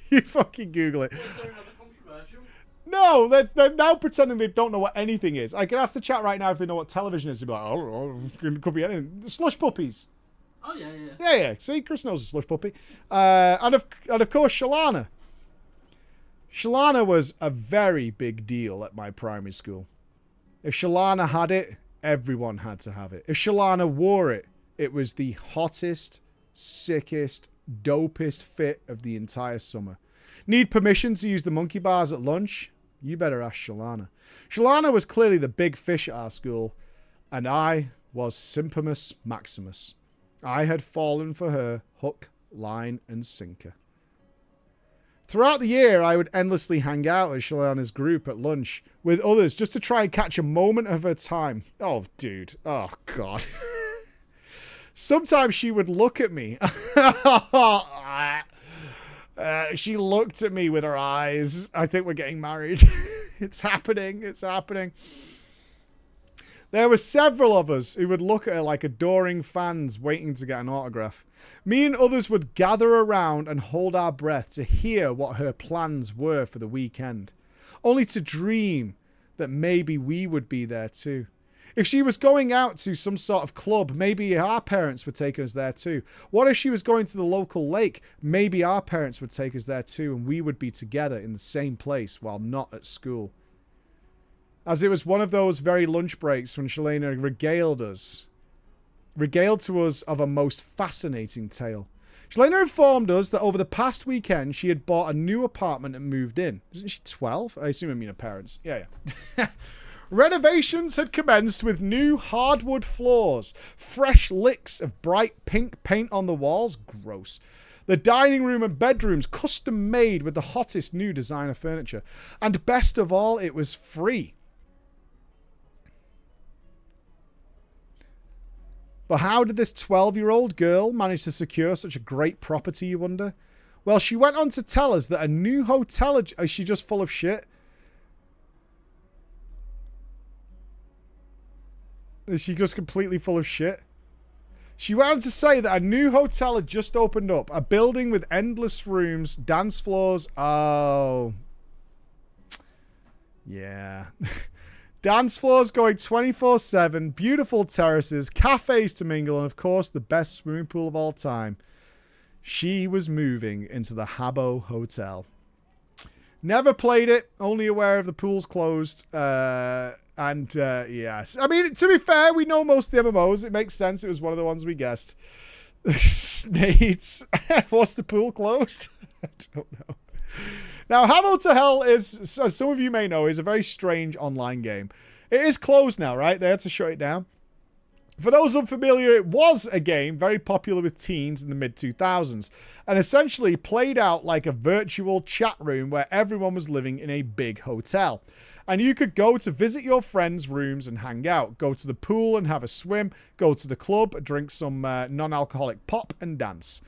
You fucking Google it. Was there another controversial? No, they're now pretending they don't know what anything is. I can ask the chat right now if they know what television is. They'll be like, oh, it could be anything. Slush puppies. Oh, yeah. Yeah. See, Chris knows a slush puppy. And of course, Shalana. Shalana was a very big deal at my primary school. If Shalana had it, everyone had to have it. If Shalana wore it, it was the hottest, sickest, dopest fit of the entire summer. Need permission to use the monkey bars at lunch? You better ask Shalana. Shalana was clearly the big fish at our school, and I was Simpimus Maximus. I had fallen for her hook, line, and sinker. Throughout the year, I would endlessly hang out at Shalana's group at lunch with others just to try and catch a moment of her time. Oh, dude. Oh, God. Sometimes she would look at me. She looked at me with her eyes. I think we're getting married. It's happening. It's happening. There were several of us who would look at her like adoring fans waiting to get an autograph. Me and others would gather around and hold our breath to hear what her plans were for the weekend, only to dream that maybe we would be there too. If she was going out to some sort of club, maybe our parents would take us there too. What if she was going to the local lake? Maybe our parents would take us there too, and we would be together in the same place while not at school. As it was one of those very lunch breaks when Shalana regaled to us of a most fascinating tale. Shalana informed us that over the past weekend she had bought a new apartment and moved in. Isn't she 12? I assume I mean her parents. Yeah. Renovations had commenced with new hardwood floors, fresh licks of bright pink paint on the walls. Gross. The dining room and bedrooms custom made with the hottest new designer furniture. And best of all, it was free. But how did this 12-year-old girl manage to secure such a great property, you wonder? Well, she went on to tell us that a new hotel... Is she just full of shit? Is she just completely full of shit? She went on to say that a new hotel had just opened up. A building with endless rooms, dance floors. Oh. Yeah. Dance floors going 24/7, beautiful terraces, cafes to mingle, and of course, the best swimming pool of all time. She was moving into the Habbo Hotel. Never played it, only aware of the pool's closed. Yes. I mean, to be fair, we know most of the MMOs. It makes sense. It was one of the ones we guessed. Snades. Was the pool closed? I don't know. Now, Habbo to Hell is, as some of you may know, is a very strange online game. It is closed now, right? They had to shut it down. For those unfamiliar, it was a game very popular with teens in the mid-2000s and essentially played out like a virtual chat room where everyone was living in a big hotel. And you could go to visit your friends' rooms and hang out, go to the pool and have a swim, go to the club, drink some non-alcoholic pop and dance.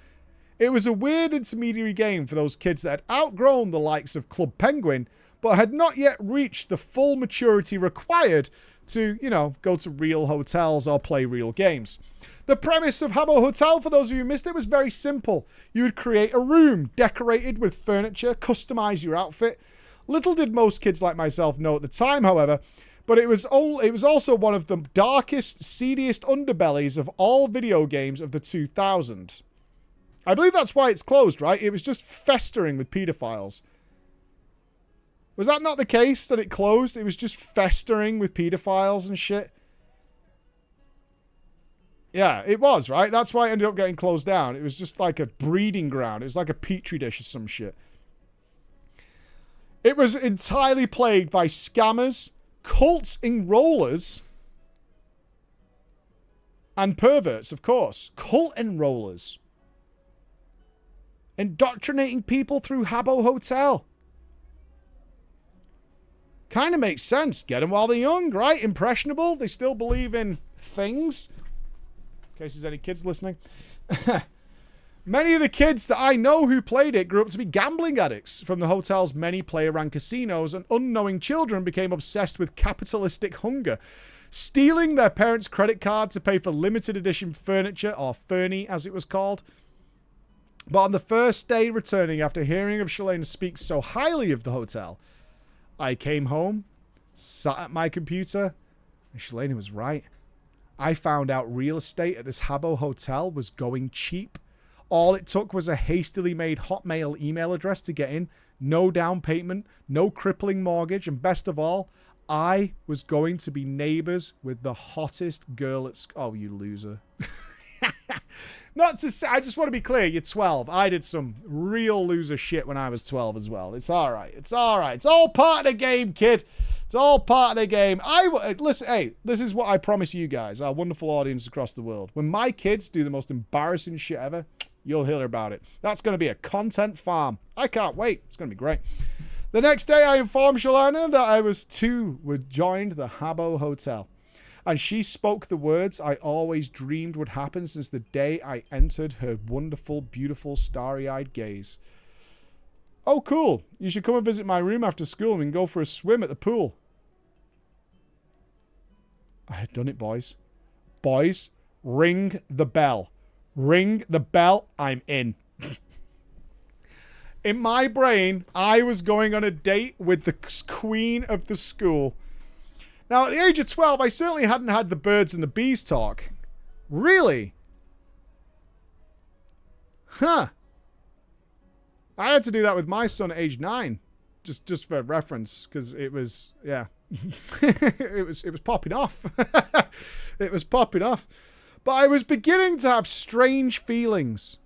It was a weird intermediary game for those kids that had outgrown the likes of Club Penguin, but had not yet reached the full maturity required to, go to real hotels or play real games. The premise of Habbo Hotel, for those of you who missed it, was very simple. You would create a room decorated with furniture, customize your outfit. Little did most kids like myself know at the time, however, but it was also one of the darkest, seediest underbellies of all video games of the 2000s. I believe that's why it's closed, right? It was just festering with pedophiles. Was that not the case that it closed? It was just festering with pedophiles and shit. Yeah, it was, right? That's why it ended up getting closed down. It was just like a breeding ground. It was like a petri dish or some shit. It was entirely plagued by scammers, cult enrollers, and perverts, of course. Cult enrollers. Indoctrinating people through Habbo Hotel. Kind of makes sense. Get them while they're young, right? Impressionable. They still believe in things. In case there's any kids listening. Many of the kids that I know who played it grew up to be gambling addicts from the hotel's many player-run casinos, and unknowing children became obsessed with capitalistic hunger, stealing their parents' credit card to pay for limited edition furniture, or Fernie as it was called. But on the first day returning after hearing of Shalana speak so highly of the hotel, I came home, sat at my computer, and Shalana was right. I found out real estate at this Habbo Hotel was going cheap. All it took was a hastily made Hotmail email address to get in, no down payment, no crippling mortgage, and best of all, I was going to be neighbors with the hottest girl at school. Oh, you loser. Not to say, I just want to be clear, you're 12. I did some real loser shit when I was 12 as well. It's all right. It's all right. It's all part of the game, kid. It's all part of the game. Listen, hey, this is what I promise you guys, our wonderful audience across the world. When my kids do the most embarrassing shit ever, you'll hear about it. That's going to be a content farm. I can't wait. It's going to be great. The next day, I informed Shalana that I was would joined the Habbo Hotel. And she spoke the words I always dreamed would happen since the day I entered her wonderful, beautiful, starry-eyed gaze. Oh, cool. You should come and visit my room after school and we can go for a swim at the pool. I had done it, boys. Boys, ring the bell. Ring the bell. I'm in. In my brain, I was going on a date with the queen of the school. Now, at the age of 12, I certainly hadn't had the birds and the bees talk. Really? Huh. I had to do that with my son at age 9. Just for reference, because it was, yeah. it was popping off. It was popping off. But I was beginning to have strange feelings.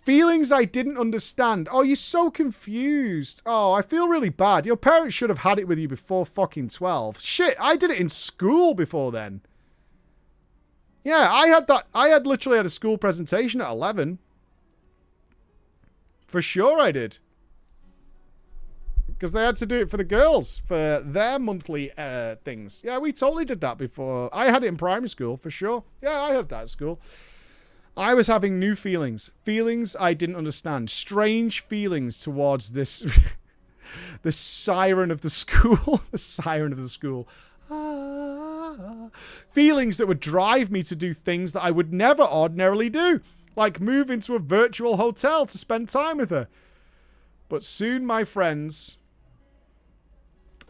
Feelings I didn't understand. Oh, you're so confused. Oh, I feel really bad. Your parents should have had it with you before fucking 12. Shit, I did it in school before then. Yeah, I literally had a school presentation at 11. For sure I did. Because they had to do it for the girls, for their monthly things. Yeah, we totally did that before. I had it in primary school, for sure. Yeah, I had that at school. I was having new feelings. Feelings I didn't understand. Strange feelings towards this... the siren of the school. The siren of the school. Feelings that would drive me to do things that I would never ordinarily do. Like move into a virtual hotel to spend time with her. But soon, my friends,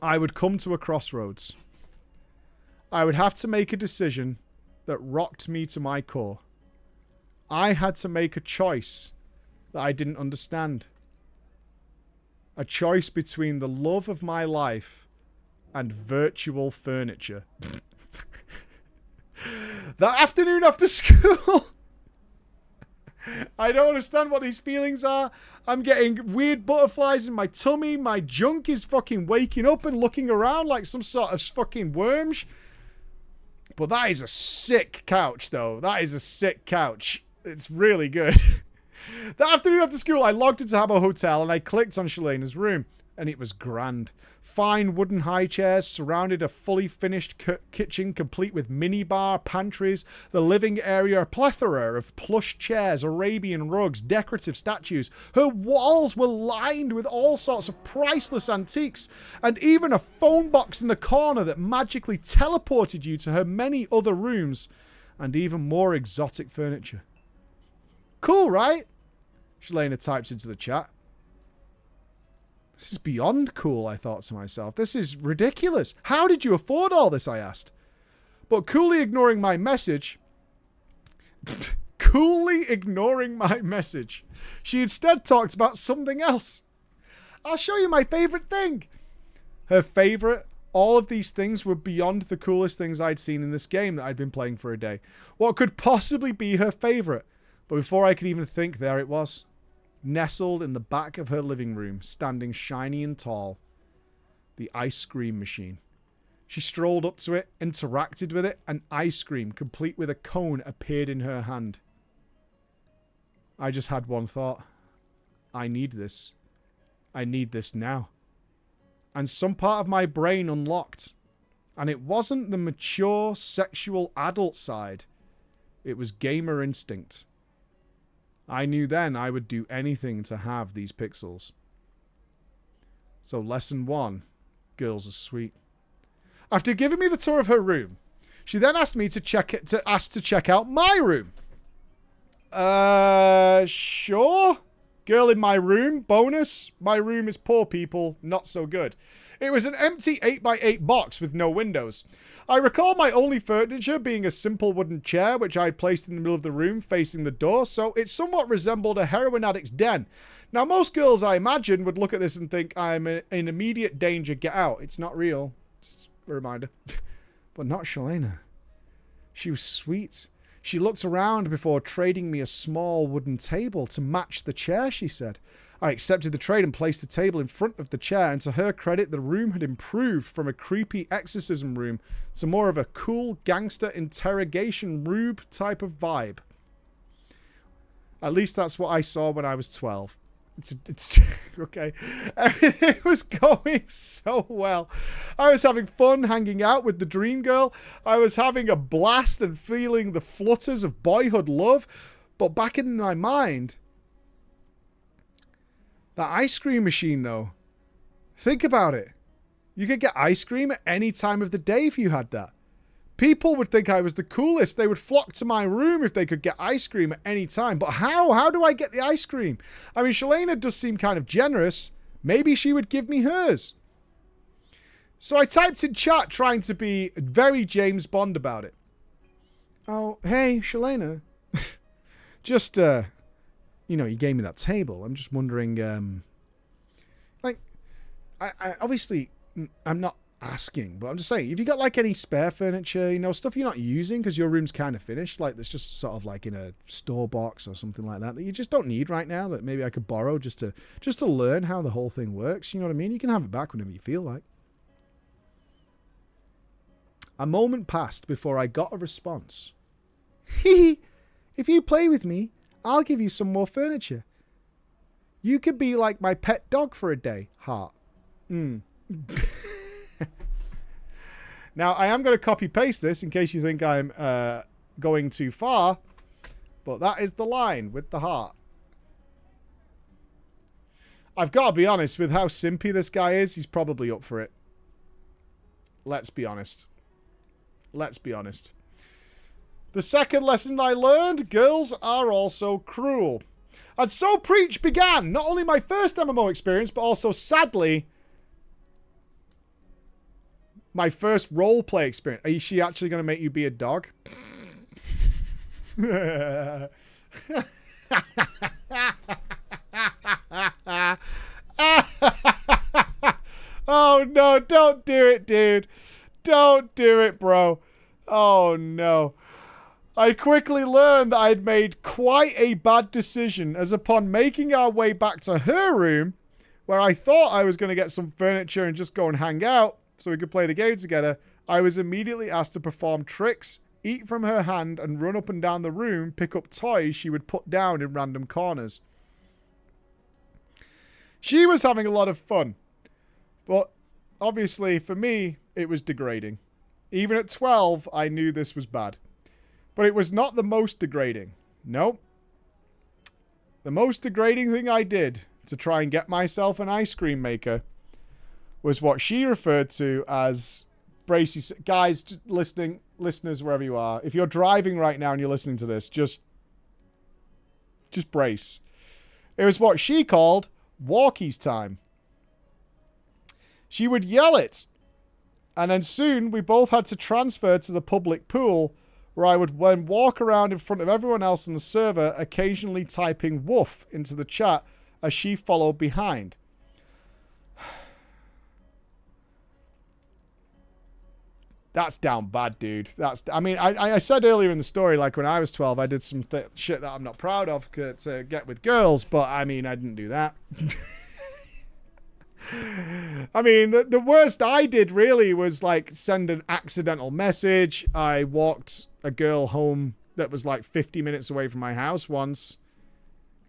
I would come to a crossroads. I would have to make a decision that rocked me to my core. I had to make a choice that I didn't understand. A choice between the love of my life and virtual furniture. That afternoon after school... I don't understand what these feelings are. I'm getting weird butterflies in my tummy. My junk is fucking waking up and looking around like some sort of fucking worm. But that is a sick couch, though. That is a sick couch. It's really good. That afternoon after school, I logged into Habbo Hotel and I clicked on Shalena's room. And it was grand. Fine wooden high chairs surrounded a fully finished kitchen complete with minibar, pantries, the living area, a plethora of plush chairs, Arabian rugs, decorative statues. Her walls were lined with all sorts of priceless antiques, and even a phone box in the corner that magically teleported you to her many other rooms, and even more exotic furniture. Cool, right? Shalena types into the chat. This is beyond cool, I thought to myself. This is ridiculous. How did you afford all this, I asked. But coolly ignoring my message... she instead talked about something else. I'll show you my favorite thing. Her favorite... All of these things were beyond the coolest things I'd seen in this game that I'd been playing for a day. What could possibly be her favorite? But before I could even think, there it was. Nestled in the back of her living room, standing shiny and tall. The ice cream machine. She strolled up to it, interacted with it, and ice cream, complete with a cone, appeared in her hand. I just had one thought. I need this. I need this now. And some part of my brain unlocked. And it wasn't the mature, sexual adult side. It was gamer instinct. I knew then I would do anything to have these pixels. So lesson 1, girls are sweet. After giving me the tour of her room, she then asked me to check out my room. Sure. Girl in my room. Bonus. My room is poor people. Not so good. It was an empty 8x8 box with no windows. I recall my only furniture being a simple wooden chair which I had placed in the middle of the room facing the door, so it somewhat resembled a heroin addict's den. Now most girls, I imagine, would look at this and think I'm in immediate danger, get out. It's not real. Just a reminder. But not Shalena. She was sweet. She looked around before trading me a small wooden table to match the chair, she said. I accepted the trade and placed the table in front of the chair, and to her credit, the room had improved from a creepy exorcism room to more of a cool gangster interrogation room type of vibe. At least that's what I saw when I was 12. It's okay. Everything was going so well. I was having fun hanging out with the dream girl. I was having a blast and feeling the flutters of boyhood love. But back in my mind, that ice cream machine, though. Think about it. You could get ice cream at any time of the day if you had that. People would think I was the coolest. They would flock to my room if they could get ice cream at any time. But how? How do I get the ice cream? I mean, Shalana does seem kind of generous. Maybe she would give me hers. So I typed in chat trying to be very James Bond about it. Oh, hey, Shalana. Just, you know, you gave me that table. I'm just wondering, like, I obviously, I'm not asking, but I'm just saying, if you got like any spare furniture, you know, stuff you're not using because your room's kind of finished, like that's just sort of like in a store box or something like that you just don't need right now, that maybe I could borrow just to learn how the whole thing works, you know what I mean? You can have it back whenever you feel like. A moment passed before I got a response. Hee, if you play with me, I'll give you some more furniture. You could be like my pet dog for a day, heart. Now, I am going to copy-paste this in case you think I'm going too far. But that is the line with the heart. I've got to be honest, with how simpy this guy is, he's probably up for it. Let's be honest. Let's be honest. The second lesson I learned, girls are also cruel. And so Preach began not only my first MMO experience, but also, sadly, my first roleplay experience. Is she actually going to make you be a dog? Oh, no. Don't do it, dude. Don't do it, bro. Oh, no. I quickly learned that I'd made quite a bad decision, as upon making our way back to her room, where I thought I was going to get some furniture and just go and hang out so we could play the game together, I was immediately asked to perform tricks, eat from her hand, and run up and down the room, pick up toys she would put down in random corners. She was having a lot of fun, but obviously for me, it was degrading. Even at 12, I knew this was bad. But it was not the most degrading. Nope. The most degrading thing I did to try and get myself an ice cream maker was what she referred to as Bracey. Guys, listeners, wherever you are, if you're driving right now and you're listening to this, just brace. It was what she called walkies time. She would yell it, and then soon we both had to transfer to the public pool, where I would then walk around in front of everyone else on the server, occasionally typing woof into the chat as she followed behind. That's down bad, dude. I mean, I said earlier in the story, like when I was 12, I did some shit that I'm not proud of to get with girls, but I mean, I didn't do that. I mean, the worst I did really was like send an accidental message. I walked a girl home that was like 50 minutes away from my house once.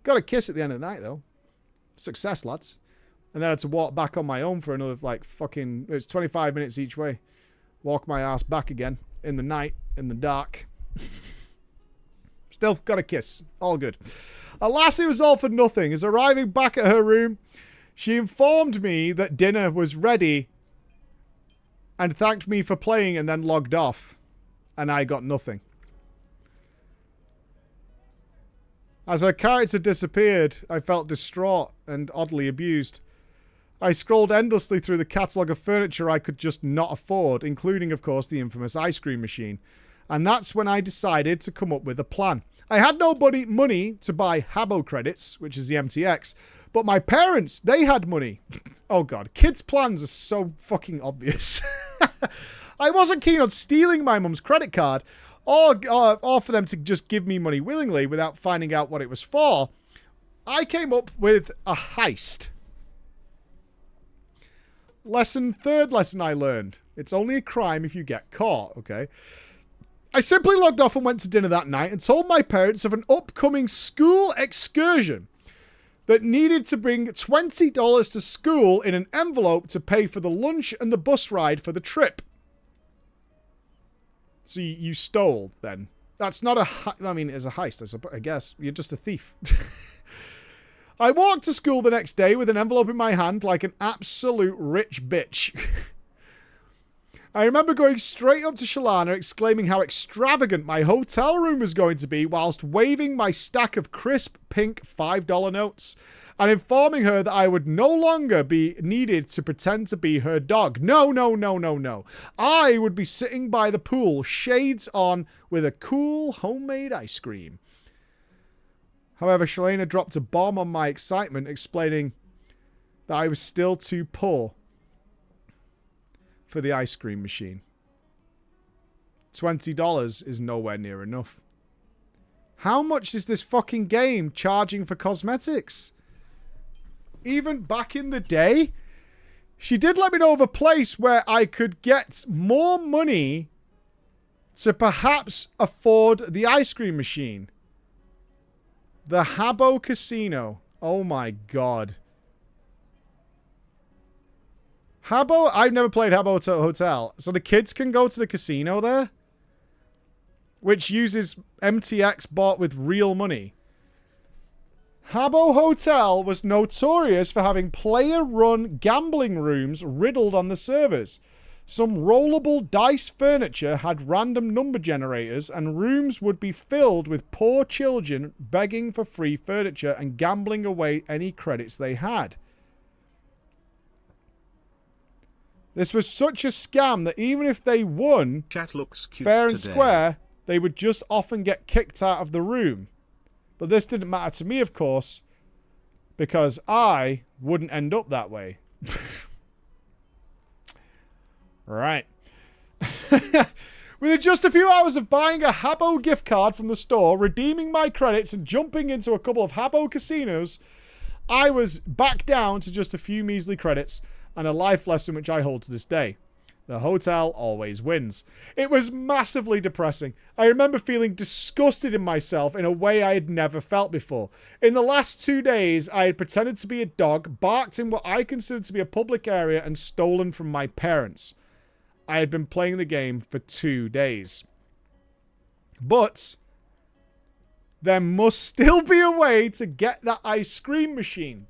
Got a kiss at the end of the night, though. Success, lads. And then I had to walk back on my own for another like fucking... It was 25 minutes each way. Walk my ass back again in the night, in the dark. Still got a kiss. All good. Alas, it was all for nothing. As arriving back at her room, she informed me that dinner was ready and thanked me for playing and then logged off. And I got nothing. As her character disappeared, I felt distraught and oddly abused. I scrolled endlessly through the catalogue of furniture I could just not afford, including, of course, the infamous ice cream machine. And that's when I decided to come up with a plan. I had no money to buy Habbo credits, which is the MTX, but my parents, they had money. Oh god, kids' plans are so fucking obvious. I wasn't keen on stealing my mum's credit card or for them to just give me money willingly without finding out what it was for. I came up with a heist. Third lesson I learned. It's only a crime if you get caught, okay? I simply logged off and went to dinner that night and told my parents of an upcoming school excursion that needed to bring $20 to school in an envelope to pay for the lunch and the bus ride for the trip. So you stole, then. That's not I mean, it's a heist, I guess. You're just a thief. I walked to school the next day with an envelope in my hand like an absolute rich bitch. I remember going straight up to Shalana, exclaiming how extravagant my hotel room was going to be whilst waving my stack of crisp pink $5 notes and informing her that I would no longer be needed to pretend to be her dog. No, no, no, no, no. I would be sitting by the pool, shades on, with a cool homemade ice cream. However, Shalana dropped a bomb on my excitement, explaining that I was still too poor for the ice cream machine. $20 is nowhere near enough. How much is this fucking game charging for cosmetics? Even back in the day, she did let me know of a place where I could get more money to perhaps afford the ice cream machine. The Habbo Casino. Oh my god. Habbo? I've never played Habbo Hotel. So the kids can go to the casino there? Which uses MTX bought with real money. Habbo Hotel was notorious for having player-run gambling rooms riddled on the servers. Some rollable dice furniture had random number generators, and rooms would be filled with poor children begging for free furniture and gambling away any credits they had. This was such a scam that even if they won Chat looks cute fair and today. square, they would just often get kicked out of the room. But this didn't matter to me, of course, because I wouldn't end up that way. Right. Within just a few hours of buying a Habbo gift card from the store, redeeming my credits, and jumping into a couple of Habbo casinos, I was back down to just a few measly credits and a life lesson which I hold to this day. The hotel always wins. It was massively depressing. I remember feeling disgusted in myself in a way I had never felt before. In the last 2 days, I had pretended to be a dog, barked in what I considered to be a public area, and stolen from my parents. I had been playing the game for 2 days. But there must still be a way to get that ice cream machine.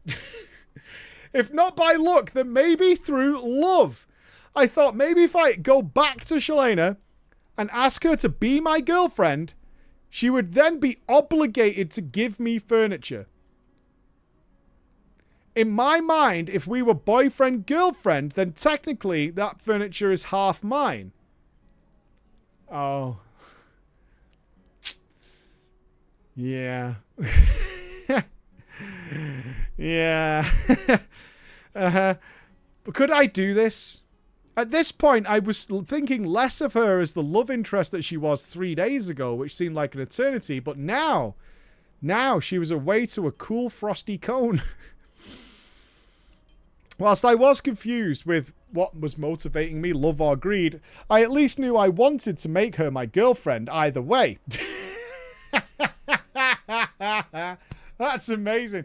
If not by luck, then maybe through love. I thought maybe if I go back to Shalana and ask her to be my girlfriend, she would then be obligated to give me furniture. In my mind, if we were boyfriend-girlfriend, then technically that furniture is half mine. Oh. Yeah. Yeah. But could I do this? At this point, I was thinking less of her as the love interest that she was 3 days ago, which seemed like an eternity. But now she was away to a cool frosty cone. Whilst I was confused with what was motivating me, love or greed, I at least knew I wanted to make her my girlfriend either way. That's amazing.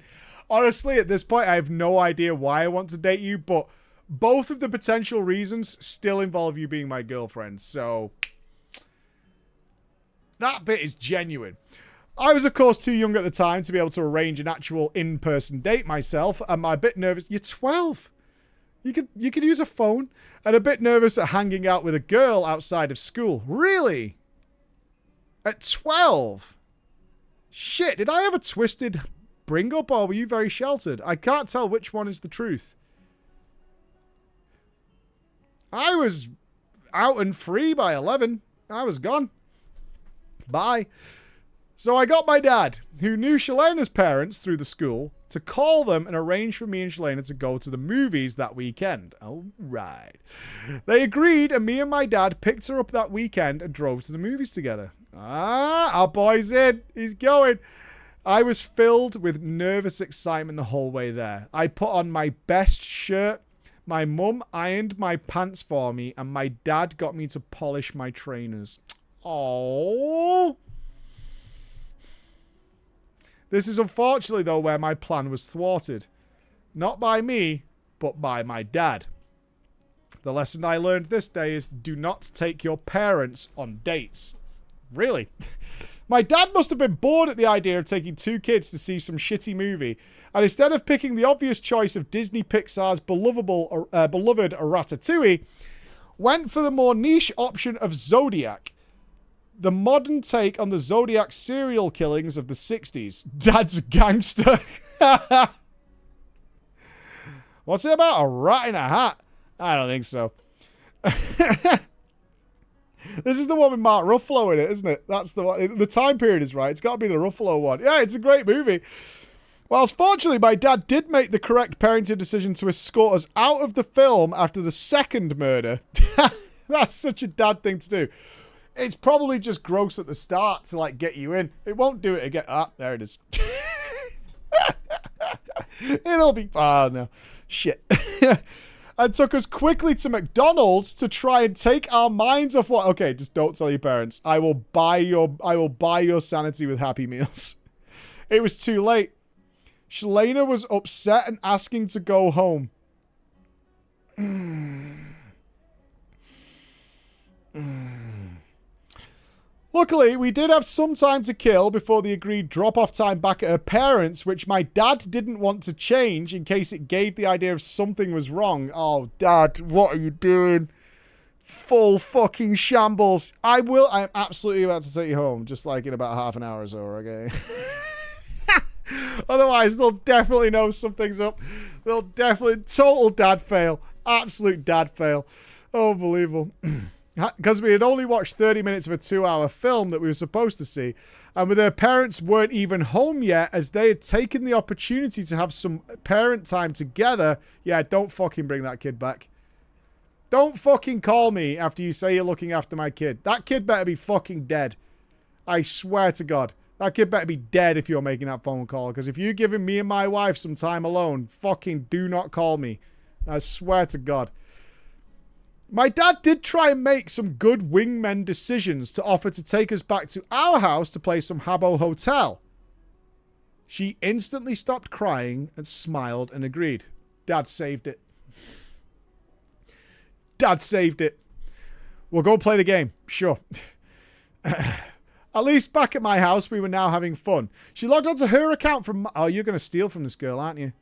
Honestly, at this point, I have no idea why I want to date you, but both of the potential reasons still involve you being my girlfriend, so that bit is genuine. I was, of course, too young at the time to be able to arrange an actual in-person date myself, and I'm a bit nervous. You're 12. You could use a phone, and a bit nervous at hanging out with a girl outside of school. Really? At 12? Shit, did I have a twisted bring-up, or were you very sheltered? I can't tell which one is the truth. I was out and free by 11. I was gone. Bye. So I got my dad, who knew Shalana's parents through the school, to call them and arrange for me and Shalana to go to the movies that weekend. All right. They agreed, and me and my dad picked her up that weekend and drove to the movies together. Ah, our boy's in. He's going. I was filled with nervous excitement the whole way there. I put on my best shirt. My mum ironed my pants for me, and my dad got me to polish my trainers. Oh. This is unfortunately, though, where my plan was thwarted. Not by me, but by my dad. The lesson I learned this day is do not take your parents on dates. Really? My dad must have been bored at the idea of taking 2 kids to see some shitty movie, and instead of picking the obvious choice of Disney Pixar's beloved Ratatouille, went for the more niche option of Zodiac, the modern take on the Zodiac serial killings of the 60s. Dad's a gangster. What's it about? A rat in a hat? I don't think so. This is the one with Mark Ruffalo in it, isn't it? That's the one. The time period is right. It's got to be the Ruffalo one. Yeah, it's a great movie. Whilst fortunately, my dad did make the correct parenting decision to escort us out of the film after the second murder. That's such a dad thing to do. It's probably just gross at the start to, like, get you in. It won't do it again. Ah, there it is. It'll be... Oh, no. Shit. And took us quickly to McDonald's to try and take our minds off what... Okay, just don't tell your parents. I will buy your sanity with Happy Meals. It was too late. Shalena was upset and asking to go home. Luckily, we did have some time to kill before the agreed drop-off time back at her parents', which my dad didn't want to change in case it gave the idea of something was wrong. Oh, Dad, what are you doing? Full fucking shambles. I'm absolutely about to take you home, just like in about half an hour or so, okay? Otherwise, they'll definitely know something's up. They'll definitely... Total dad fail. Absolute dad fail. Unbelievable. Because we had only watched 30 minutes of a 2-hour film that we were supposed to see, and with her parents weren't even home yet, as they had taken the opportunity to have some parent time together. Yeah, don't fucking bring that kid back. Don't fucking call me after you say you're looking after my kid. That kid better be fucking dead. I swear to God. That kid better be dead if you're making that phone call, because if you're giving me and my wife some time alone, fucking do not call me. I swear to God. My dad did try and make some good wingman decisions to offer to take us back to our house to play some Habbo Hotel. She instantly stopped crying and smiled and agreed. Dad saved it. Dad saved it. We'll go play the game. Sure. At least back at my house, we were now having fun. She logged onto her account from... Oh, you're going to steal from this girl, aren't you?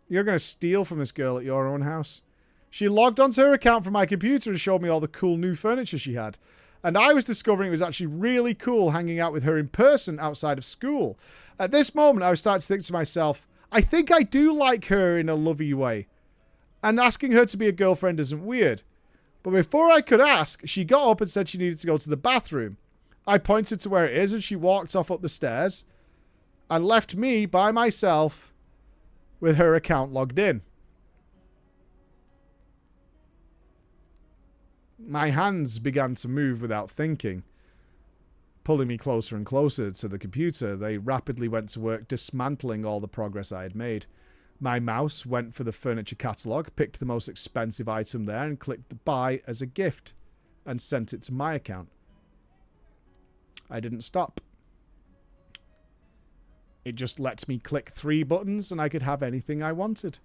You're going to steal from this girl at your own house. She logged onto her account from my computer and showed me all the cool new furniture she had. And I was discovering it was actually really cool hanging out with her in person outside of school. At this moment, I was starting to think to myself, I think I do like her in a lovey way. And asking her to be a girlfriend isn't weird. But before I could ask, she got up and said she needed to go to the bathroom. I pointed to where it is and she walked off up the stairs and left me by myself with her account logged in. My hands began to move without thinking. Pulling me closer and closer to the computer, they rapidly went to work dismantling all the progress I had made. My mouse went for the furniture catalogue, picked the most expensive item there and clicked buy as a gift and sent it to my account. I didn't stop. It just lets me click 3 buttons and I could have anything I wanted.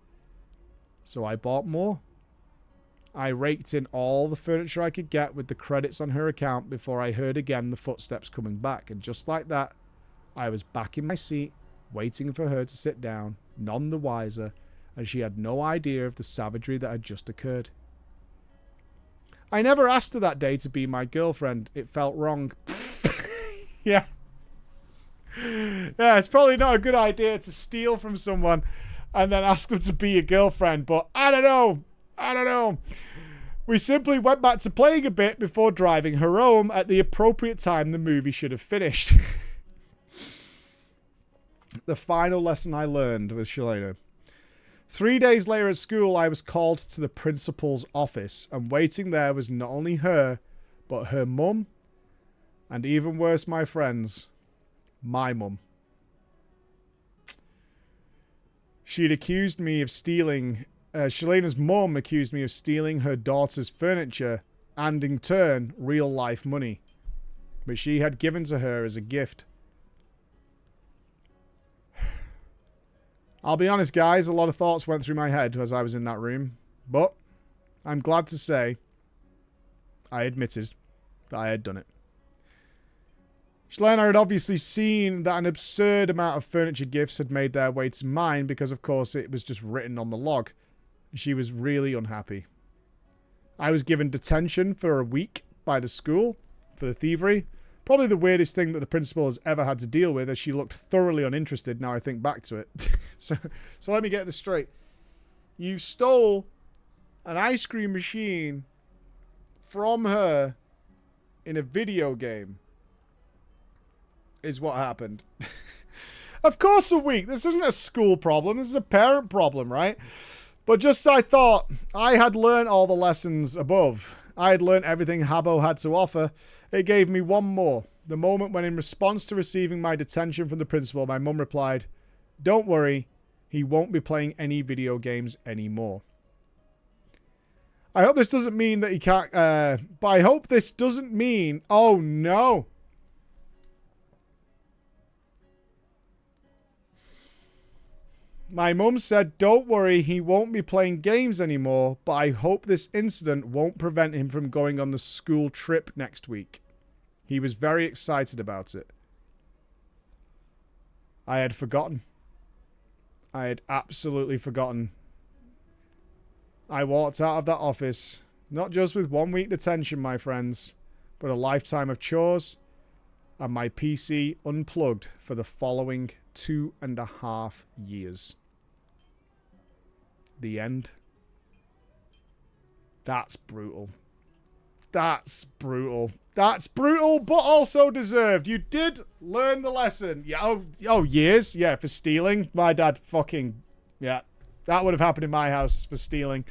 So I bought more. I raked in all the furniture I could get with the credits on her account before I heard again the footsteps coming back. And just like that, I was back in my seat, waiting for her to sit down, none the wiser, and she had no idea of the savagery that had just occurred. I never asked her that day to be my girlfriend. It felt wrong. Yeah. Yeah, it's probably not a good idea to steal from someone and then ask them to be your girlfriend, but I don't know. We simply went back to playing a bit before driving her home at the appropriate time the movie should have finished. The final lesson I learned with Shalena. 3 days later at school, I was called to the principal's office, and waiting there was not only her, but her mum, and even worse, my friends, my mum. she'd accused me of stealing. Shalena's mum accused me of stealing her daughter's furniture and, in turn, real-life money, which she had given to her as a gift. I'll be honest, guys, a lot of thoughts went through my head as I was in that room, but I'm glad to say I admitted that I had done it. Shalena had obviously seen that an absurd amount of furniture gifts had made their way to mine because, of course, it was just written on the log. She was really unhappy. I was given detention for a week by the school for the thievery. Probably the weirdest thing that the principal has ever had to deal with, as she looked thoroughly uninterested now I think back to it. So let me get this straight. You stole an ice cream machine from her in a video game is what happened. Of course a week. This isn't a school problem. This is a parent problem, right? But just I thought I had learned all the lessons above. I had learned everything Habbo had to offer. It gave me one more. The moment when, in response to receiving my detention from the principal, my mum replied, "Don't worry, he won't be playing any video games anymore." I hope this doesn't mean that he can't... but I hope this doesn't mean... Oh, no. My mum said, "Don't worry, he won't be playing games anymore, but I hope this incident won't prevent him from going on the school trip next week." He was very excited about it. I had forgotten. I had absolutely forgotten. I walked out of that office, not just with 1 week detention, my friends, but a lifetime of chores and my PC unplugged for the following 2.5 years. The end. That's brutal. That's brutal. That's brutal, but also deserved. You did learn the lesson. Yeah. Oh, years? Yeah, for stealing. My dad fucking... Yeah. That would have happened in my house for stealing.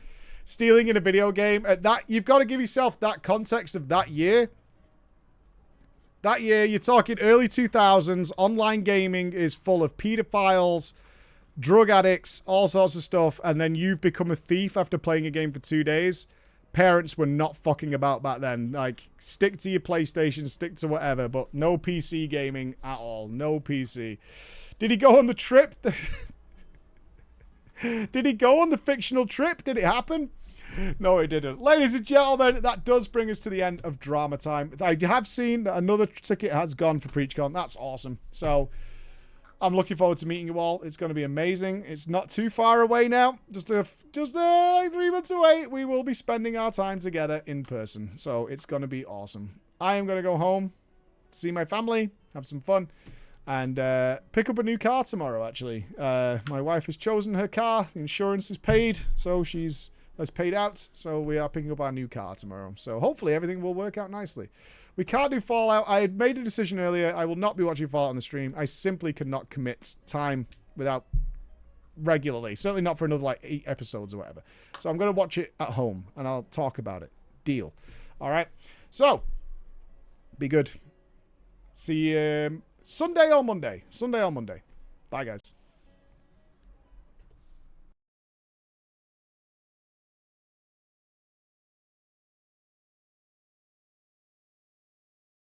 Stealing in a video game. That you've got to give yourself that context of that year. That year, you're talking early 2000s. Online gaming is full of pedophiles, drug addicts, all sorts of stuff. And then you've become a thief after playing a game for 2 days. Parents were not fucking about back then. Like, stick to your PlayStation, stick to whatever, but no PC gaming at all. No PC. Did he go on the trip? Did he go on the fictional trip? Did it happen? No, it didn't. Ladies and gentlemen, that does bring us to the end of drama time. I have seen that another ticket has gone for PreachCon. That's awesome. So I'm looking forward to meeting you all. It's going to be amazing. It's not too far away now. Just like 3 months away. We will be spending our time together in person. So it's going to be awesome. I am going to go home, see my family, have some fun, and pick up a new car tomorrow, actually. My wife has chosen her car. The insurance is paid, so she's paid out. So we are picking up our new car tomorrow. So hopefully everything will work out nicely. We can't do Fallout. I had made a decision earlier. I will not be watching Fallout on the stream. I simply cannot commit time without regularly. Certainly not for another like 8 episodes or whatever. So I'm going to watch it at home and I'll talk about it. Deal. All right. So be good. See you Sunday or Monday. Sunday or Monday. Bye, guys.